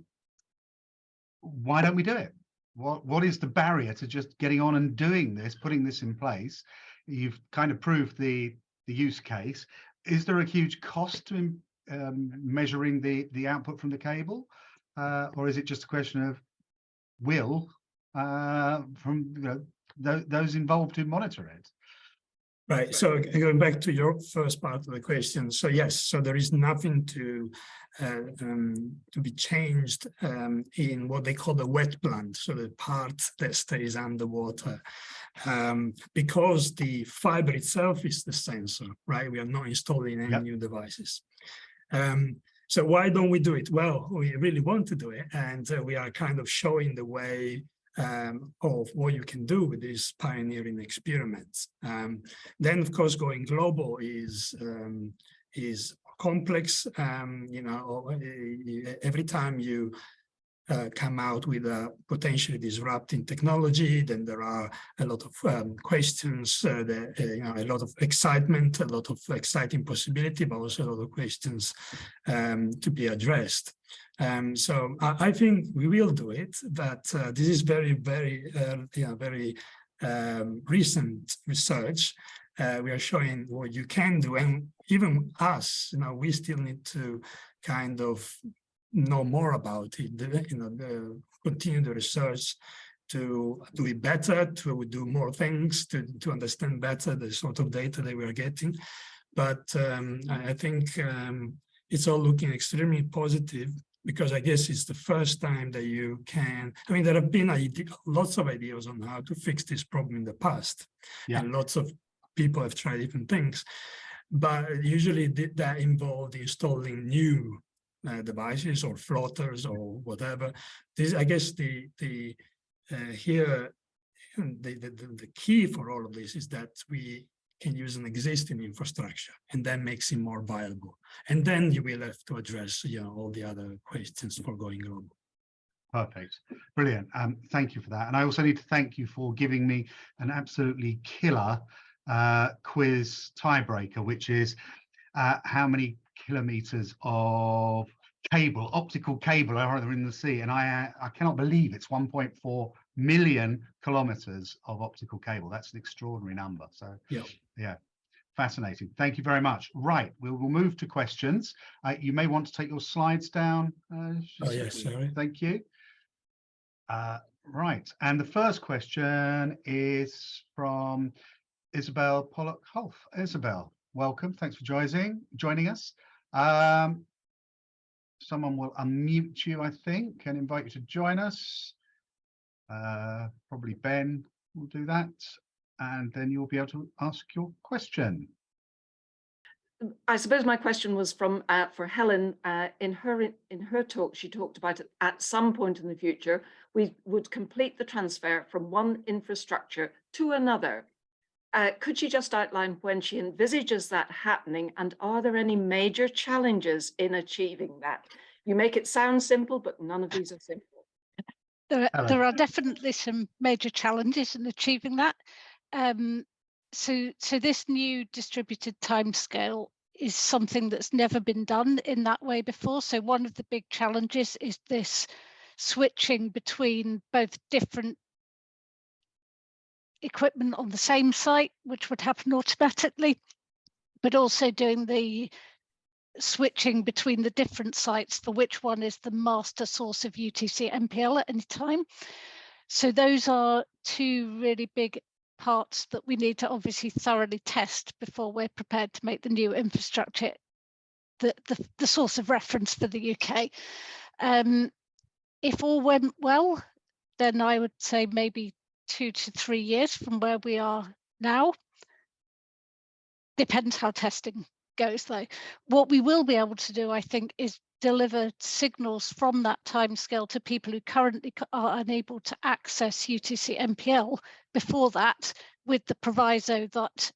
don't we do it? What is the barrier to just getting on and doing this, putting this in place? You've kind of proved the use case. Is there a huge cost to measuring the output from the cable, or is it just a question of will from those involved who monitor it? Right. So going back to your first part of the question. So yes, so there is nothing to be changed in what they call the wet plant, so the part that stays underwater, because the fiber itself is the sensor, right? We are not installing any new devices. So why don't we do it? Well, we really want to do it, and we are kind of showing the way of what you can do with these pioneering experiments. Then, of course, going global is complex. You know, every time you come out with a potentially disrupting technology, then there are a lot of questions, you know, a lot of excitement, a lot of exciting possibility, but also a lot of questions to be addressed. So I think we will do it, but this is very recent research. We are showing what you can do, and even us, you know, we still need to kind of know more about it, you know, continue the research to do it better, to do more things, to understand better the sort of data that we are getting. But I think it's all looking extremely positive, because I guess it's the first time that you can, I mean, there have been lots of ideas on how to fix this problem in the past, and lots of people have tried different things, but usually that involved installing new devices or floaters or whatever. This, I guess, the key for all of this is that we can use an existing infrastructure, and that makes it more viable. And then you will have to address, you know, all the other questions for going global. Perfect, brilliant. Thank you for that. And I also need to thank you for giving me an absolutely killer quiz tiebreaker, which is how many kilometers of cable, optical cable, are there in the sea? And I cannot believe it's 1.4 million kilometers of optical cable. That's an extraordinary number. So yeah, fascinating. Thank you very much. Right, we'll move to questions. You may want to take your slides down. Yes, sorry. Thank you. Right, and the first question is from Isabel Pollock-Hulf. Isabel, welcome. Thanks for joining us. Someone will unmute you, I think, and invite you to join us. Probably Ben will do that, and then you'll be able to ask your question. I suppose my question was from for Helen. In her talk, she talked about it at some point in the future, we would complete the transfer from one infrastructure to another. Could she just outline when she envisages that happening, and are there any major challenges in achieving that? You make it sound simple, but none of these are simple. There are definitely some major challenges in achieving that. So this new distributed timescale is something that's never been done in that way before. So one of the big challenges is this switching between both different equipment on the same site, which would happen automatically, but also doing the switching between the different sites for which one is the master source of UTC MPL at any time. So those are two really big parts that we need to obviously thoroughly test before we're prepared to make the new infrastructure the source of reference for the UK. If all went well, then I would say maybe 2 to 3 years from where we are now. Depends how testing goes, though. What we will be able to do, I think, is deliver signals from that timescale to people who currently are unable to access UTC MPL before that, with the proviso that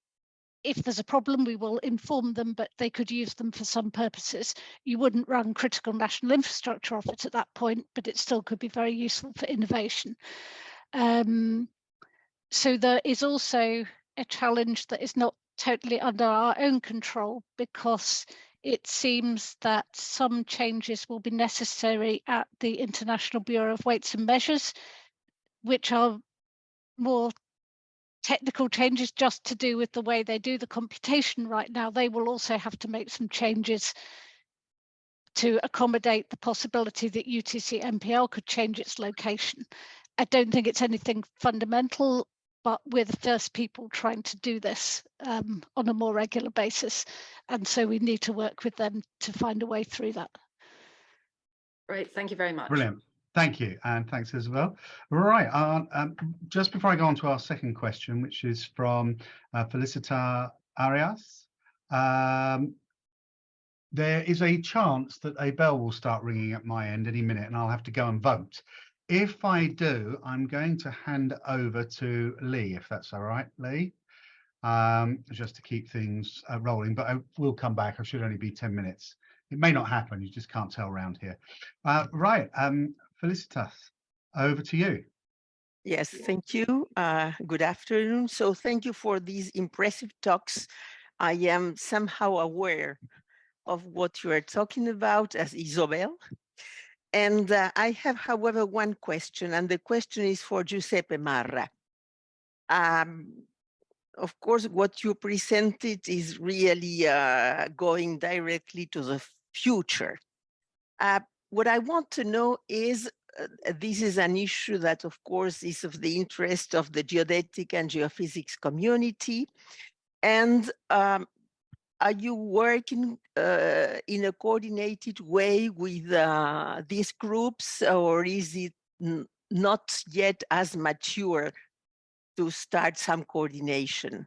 if there's a problem, we will inform them, but they could use them for some purposes. You wouldn't run critical national infrastructure off it at that point, but it still could be very useful for innovation. So there is also a challenge that is not totally under our own control, because it seems that some changes will be necessary at the International Bureau of Weights and Measures, which are more technical changes just to do with the way they do the computation right now. They will also have to make some changes to accommodate the possibility that UTC MPL could change its location. I don't think it's anything fundamental, but we're the first people trying to do this on a more regular basis. And so we need to work with them to find a way through that. Great, thank you very much. Brilliant. Thank you, and thanks as well. Right, just before I go on to our second question, which is from Felicita Arias, there is a chance that a bell will start ringing at my end any minute, and I'll have to go and vote. If I do, I'm going to hand over to Lee, if that's all right, Lee, just to keep things rolling, but I will come back. I should only be 10 minutes. It may not happen, you just can't tell around here. Right, Felicitas, over to you. Yes, thank you. Good afternoon. So thank you for these impressive talks. I am somehow aware of what you are talking about as Isobel. And I have, however, one question, and the question is for Giuseppe Marra. Of course, what you presented is really going directly to the future. What I want to know is, this is an issue that, of course, is of the interest of the geodetic and geophysics community. And are you working in a coordinated way with these groups, or is it not yet as mature to start some coordination?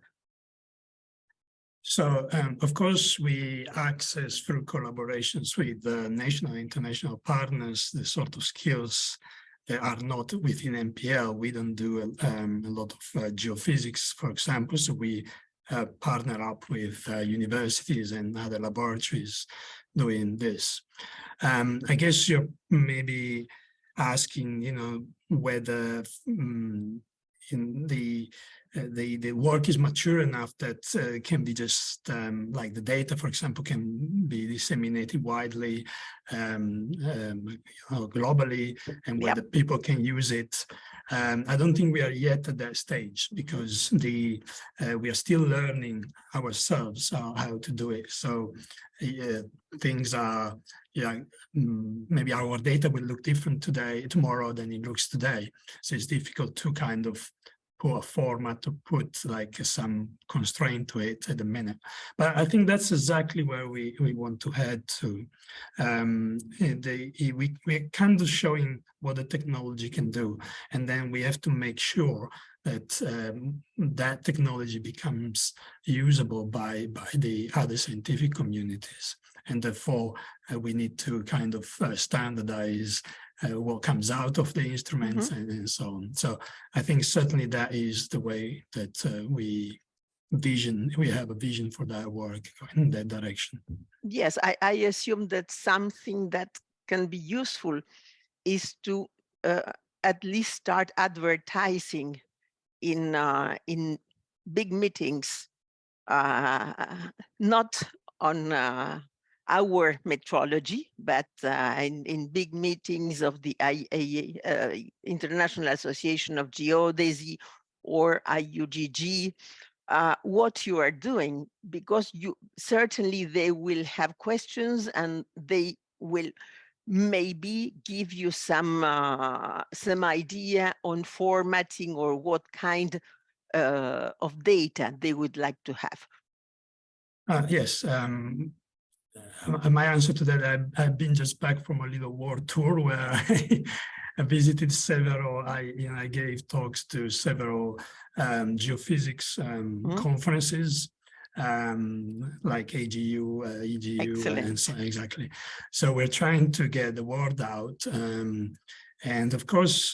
So, of course, we access through collaborations with national and international partners the sort of skills that are not within NPL. We don't do a lot of geophysics, for example, so we partner up with universities and other laboratories doing this. I guess you're maybe asking, you know, whether in the work is mature enough that can be just like the data, for example, can be disseminated widely globally, and whether people can use it. I don't think we are yet at that stage, because we are still learning ourselves how to do it. So things are, maybe our data will look different tomorrow than it looks today. So it's difficult to kind of put a format, to put like some constraint to it at the minute. But I think that's exactly where we want to head to. We're kind of showing what the technology can do, and then we have to make sure that that technology becomes usable by the other scientific communities. And therefore, we need to kind of standardize what comes out of the instruments and so on. So I think certainly that is the way that we have a vision for that work in that direction. Yes, I assume that something that can be useful is to at least start advertising in big meetings, not on our metrology, but in big meetings of the International Association of Geodesy or IUGG, what you are doing, because certainly they will have questions, and they will maybe give you some idea on formatting or what kind of data they would like to have. Yes. My answer to that, I've been just back from a little world tour where I visited several, I gave talks to several geophysics conferences, like AGU, EGU, Excellent. And so exactly. So we're trying to get the word out, and of course,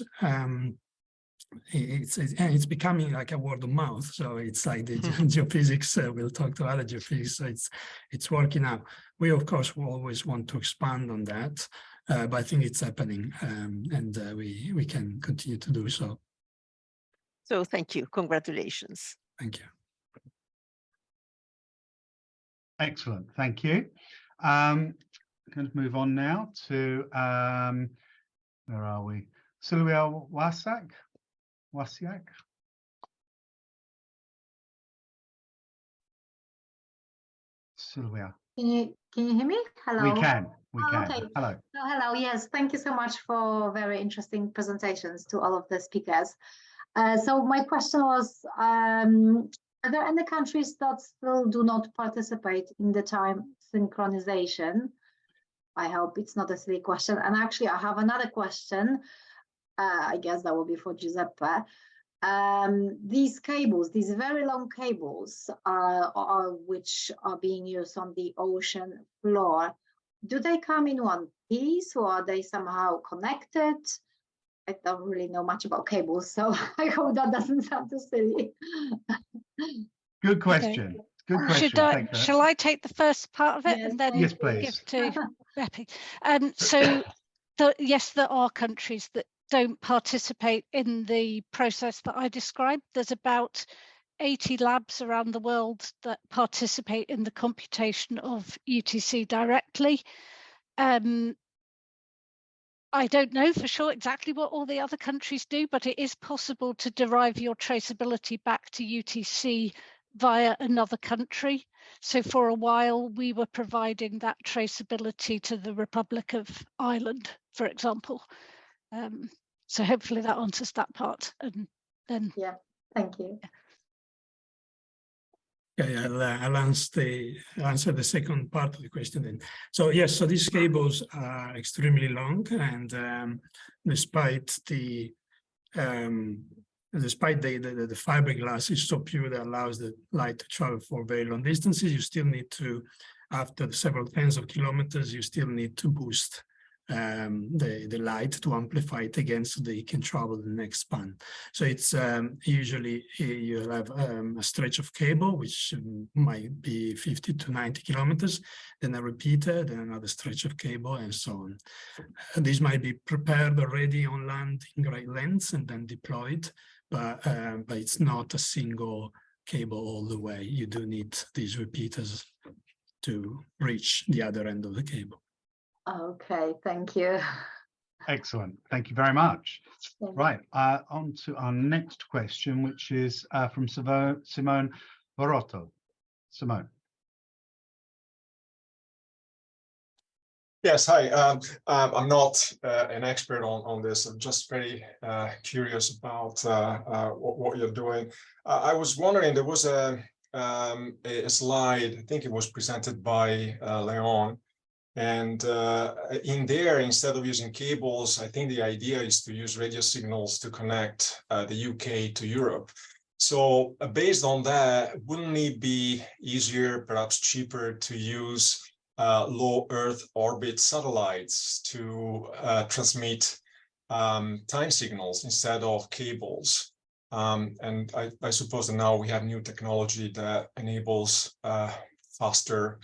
it's becoming like a word of mouth. So it's like the geophysics, we'll talk to other geophysics. So it's working out. We of course will always want to expand on that, but I think it's happening, and we can continue to do so. So thank you. Congratulations. Thank you. Excellent, thank you. I'm going to move on now to where are we? Sylvia Wasiak. Sylvia. Can you hear me? Hello. We can. Okay. Hello. Hello. Yes. Thank you so much for very interesting presentations to all of the speakers. So my question was, are there any countries that still do not participate in the time synchronization? I hope it's not a silly question. And actually, I have another question. I guess that will be for Giuseppe. These cables, these very long cables, which are being used on the ocean floor, do they come in one piece or are they somehow connected? I don't really know much about cables, so I hope that doesn't sound too silly. Good question. Okay. Good question. Shall I take the first part of it, Yes, and then yes, please. give to Beppy? So yes, there are countries that don't participate in the process that I described. There's about 80 labs around the world that participate in the computation of UTC directly. I don't know for sure exactly what all the other countries do, but it is possible to derive your traceability back to UTC via another country. So for a while, we were providing that traceability to the Republic of Ireland, for example. So hopefully that answers that part. And then yeah, thank you. Yeah, I'll answer the second part of the question then. So yes, so these cables are extremely long, and despite the fiberglass is so pure that allows the light to travel for very long distances, you still need to, after several tens of kilometers, you still need to boost the light to amplify it again so that it can travel the next span. So it's usually you have a stretch of cable which might be 50 to 90 kilometers, then a repeater, then another stretch of cable, and so on. And these might be prepared already on land in great lengths and then deployed, but it's not a single cable all the way. You do need these repeaters to reach the other end of the cable. Okay, thank you. Excellent. Thank you very much. Right, on to our next question, which is from Simone Barotto. Simone. Yes, hi. I'm not an expert on this. I'm just very curious about what you're doing. I was wondering, there was a slide, I think it was presented by Leon, and in there, instead of using cables, I think the idea is to use radio signals to connect the UK to Europe. So based on that, wouldn't it be easier, perhaps cheaper, to use low Earth orbit satellites to transmit time signals instead of cables? And I suppose that now we have new technology that enables faster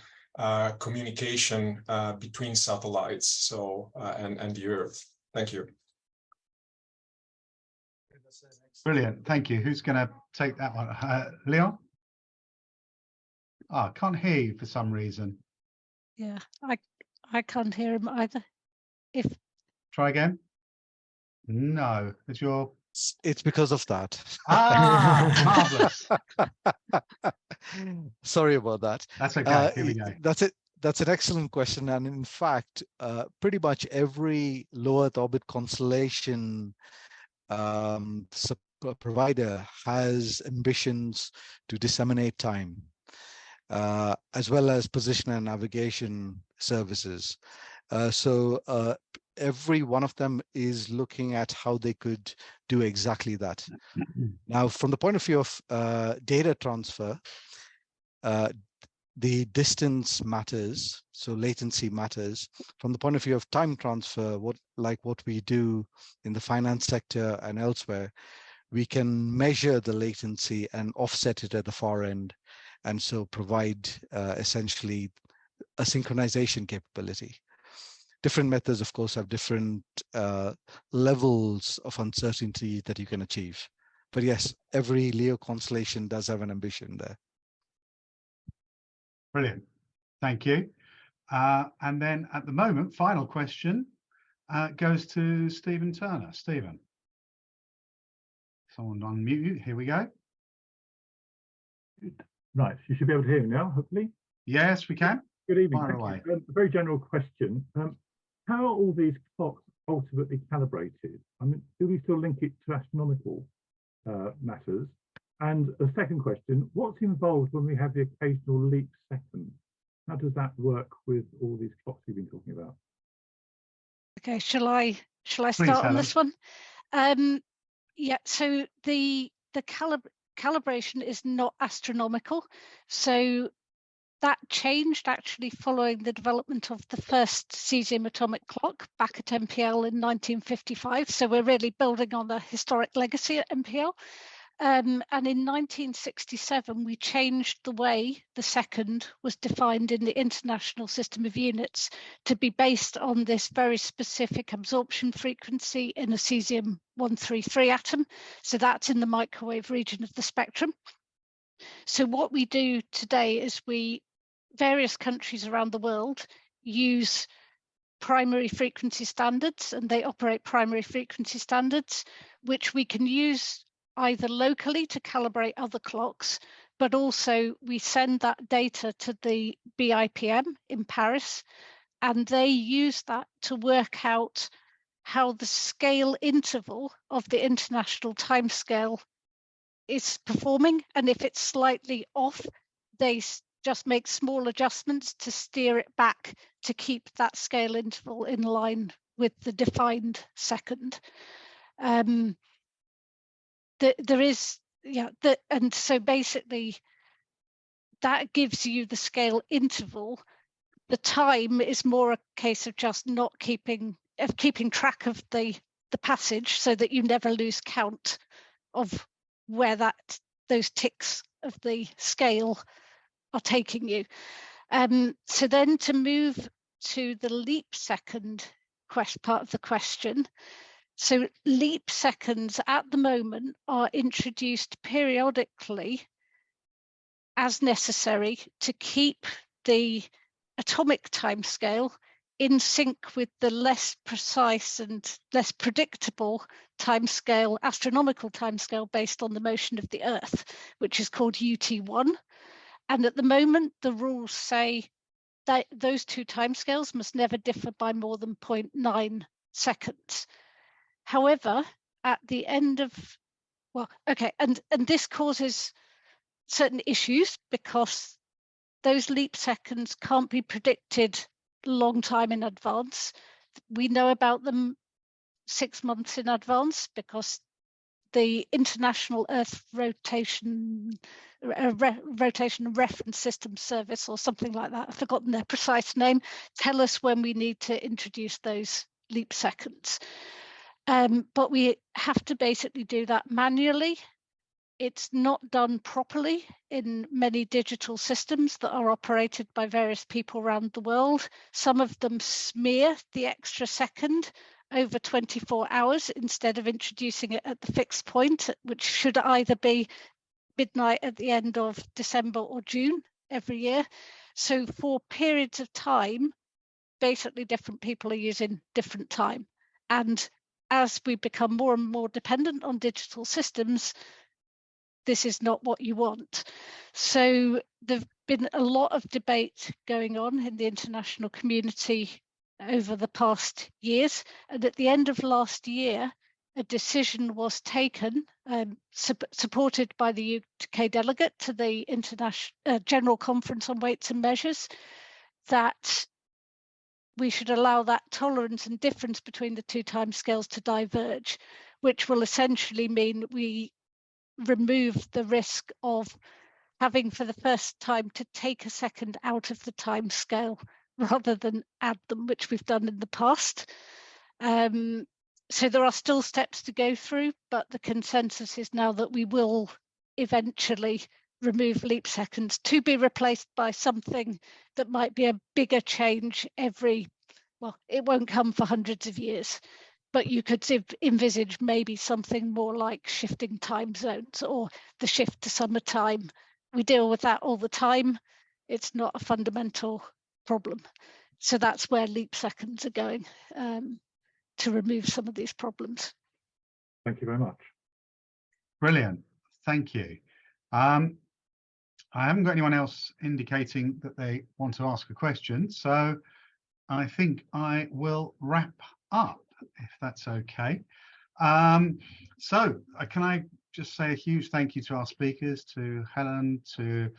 communication between satellites, so and the Earth. Thank you. Brilliant, thank you. Who's going to take that one? Leon? Oh, I can't hear you for some reason. Yeah, I can't hear him either. Try again. No, it's because of that. Marvelous. Sorry about that. That's okay. Here we go. That's an excellent question, and in fact, pretty much every low Earth orbit constellation provider has ambitions to disseminate time, as well as position and navigation services. So every one of them is looking at how they could do exactly that. Now, from the point of view of data transfer, the distance matters, so latency matters. From the point of view of time transfer, what we do in the finance sector and elsewhere, we can measure the latency and offset it at the far end, and so provide essentially a synchronization capability. Different methods, of course, have different levels of uncertainty that you can achieve. But yes, every LEO constellation does have an ambition there. Brilliant, thank you. And then at the moment, final question goes to Stephen Turner. Stephen. Someone unmute you, here we go. Right, you should be able to hear me now, hopefully. Yes, we can. Good evening. Fire away. A very general question. How are all these clocks ultimately calibrated? I mean, do we still link it to astronomical matters? And the second question, what's involved when we have the occasional leap second? How does that work with all these clocks you've been talking about? Okay, shall I Please, start on Helen. this one? Yeah, so the calibration is not astronomical. So that changed actually following the development of the first cesium atomic clock back at MPL in 1955. So we're really building on a historic legacy at MPL. And in 1967, we changed the way the second was defined in the International System of Units to be based on this very specific absorption frequency in a cesium-133 atom. So that's in the microwave region of the spectrum. So what we do today is various countries around the world use primary frequency standards, and they operate primary frequency standards, which we can use either locally to calibrate other clocks, but also we send that data to the BIPM in Paris, and they use that to work out how the scale interval of the international timescale is performing. And if it's slightly off, they just make small adjustments to steer it back to keep that scale interval in line with the defined second. And so basically that gives you the scale interval. The time is more a case of just not keeping track of the passage, so that you never lose count of where those ticks of the scale are taking you. So then to move to the leap second part of the question. So leap seconds at the moment are introduced periodically as necessary to keep the atomic timescale in sync with the less precise and less predictable timescale, astronomical timescale based on the motion of the Earth, which is called UT1. And at the moment, the rules say that those two timescales must never differ by more than 0.9 seconds. However, at the end of, and this causes certain issues because those leap seconds can't be predicted a long time in advance. We know about them 6 months in advance because the International Earth Rotation Reference System Service, or something like that, I've forgotten their precise name, tell us when we need to introduce those leap seconds. But we have to basically do that manually. It's not done properly in many digital systems that are operated by various people around the world. Some of them smear the extra second over 24 hours instead of introducing it at the fixed point, which should either be midnight at the end of December or June every year. So for periods of time, basically different people are using different time. And as we become more and more dependent on digital systems, this is not what you want. So there's been a lot of debate going on in the international community over the past years. And at the end of last year, a decision was taken, supported by the UK delegate to the International General Conference on Weights and Measures, that we should allow that tolerance and difference between the two timescales to diverge, which will essentially mean we remove the risk of having for the first time to take a second out of the time scale rather than add them, which we've done in the past. So there are still steps to go through, but the consensus is now that we will eventually remove leap seconds to be replaced by something that might be a bigger change it won't come for hundreds of years. But you could envisage maybe something more like shifting time zones or the shift to summertime. We deal with that all the time. It's not a fundamental problem. So that's where leap seconds are going, to remove some of these problems. Thank you very much. Brilliant. Thank you. I haven't got anyone else indicating that they want to ask a question, so I think I will wrap up, if that's okay. So can I just say a huge thank you to our speakers, to Helen, to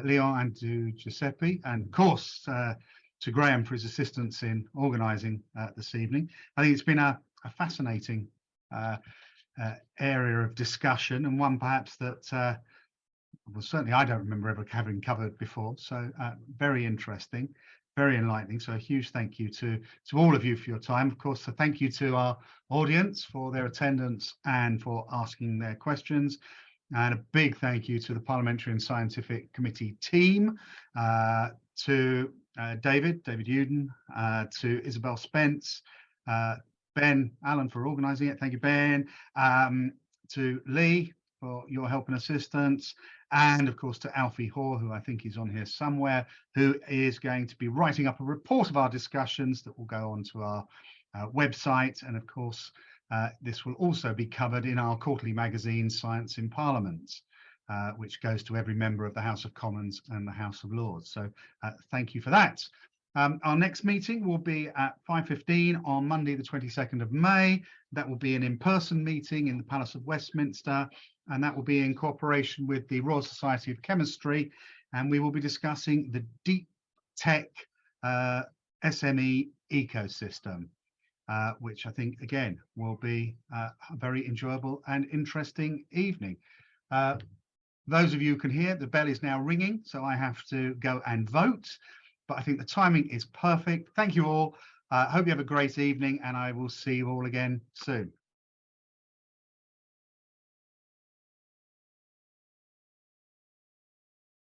Leon, and to Giuseppe, and of course to Graham for his assistance in organising this evening. I think it's been a fascinating area of discussion, and one perhaps that well, certainly I don't remember ever having covered before. So very interesting, very enlightening. So a huge thank you to all of you for your time. Of course, a thank you to our audience for their attendance and for asking their questions. And a big thank you to the Parliamentary and Scientific Committee team, to David Uden, to Isabel Spence, Ben Allen for organising it. Thank you, Ben. To Lee for your help and assistance. And of course to Alfie Hoare, who I think is on here somewhere, who is going to be writing up a report of our discussions that will go onto our website. And of course, this will also be covered in our quarterly magazine, Science in Parliament, which goes to every member of the House of Commons and the House of Lords. So thank you for that. Our next meeting will be at 5:15 on Monday, the 22nd of May. That will be an in-person meeting in the Palace of Westminster, and that will be in cooperation with the Royal Society of Chemistry. And we will be discussing the deep tech SME ecosystem, which I think, again, will be a very enjoyable and interesting evening. Those of you who can hear, the bell is now ringing, so I have to go and vote. But I think the timing is perfect. Thank you all. Hope you have a great evening, and I will see you all again soon.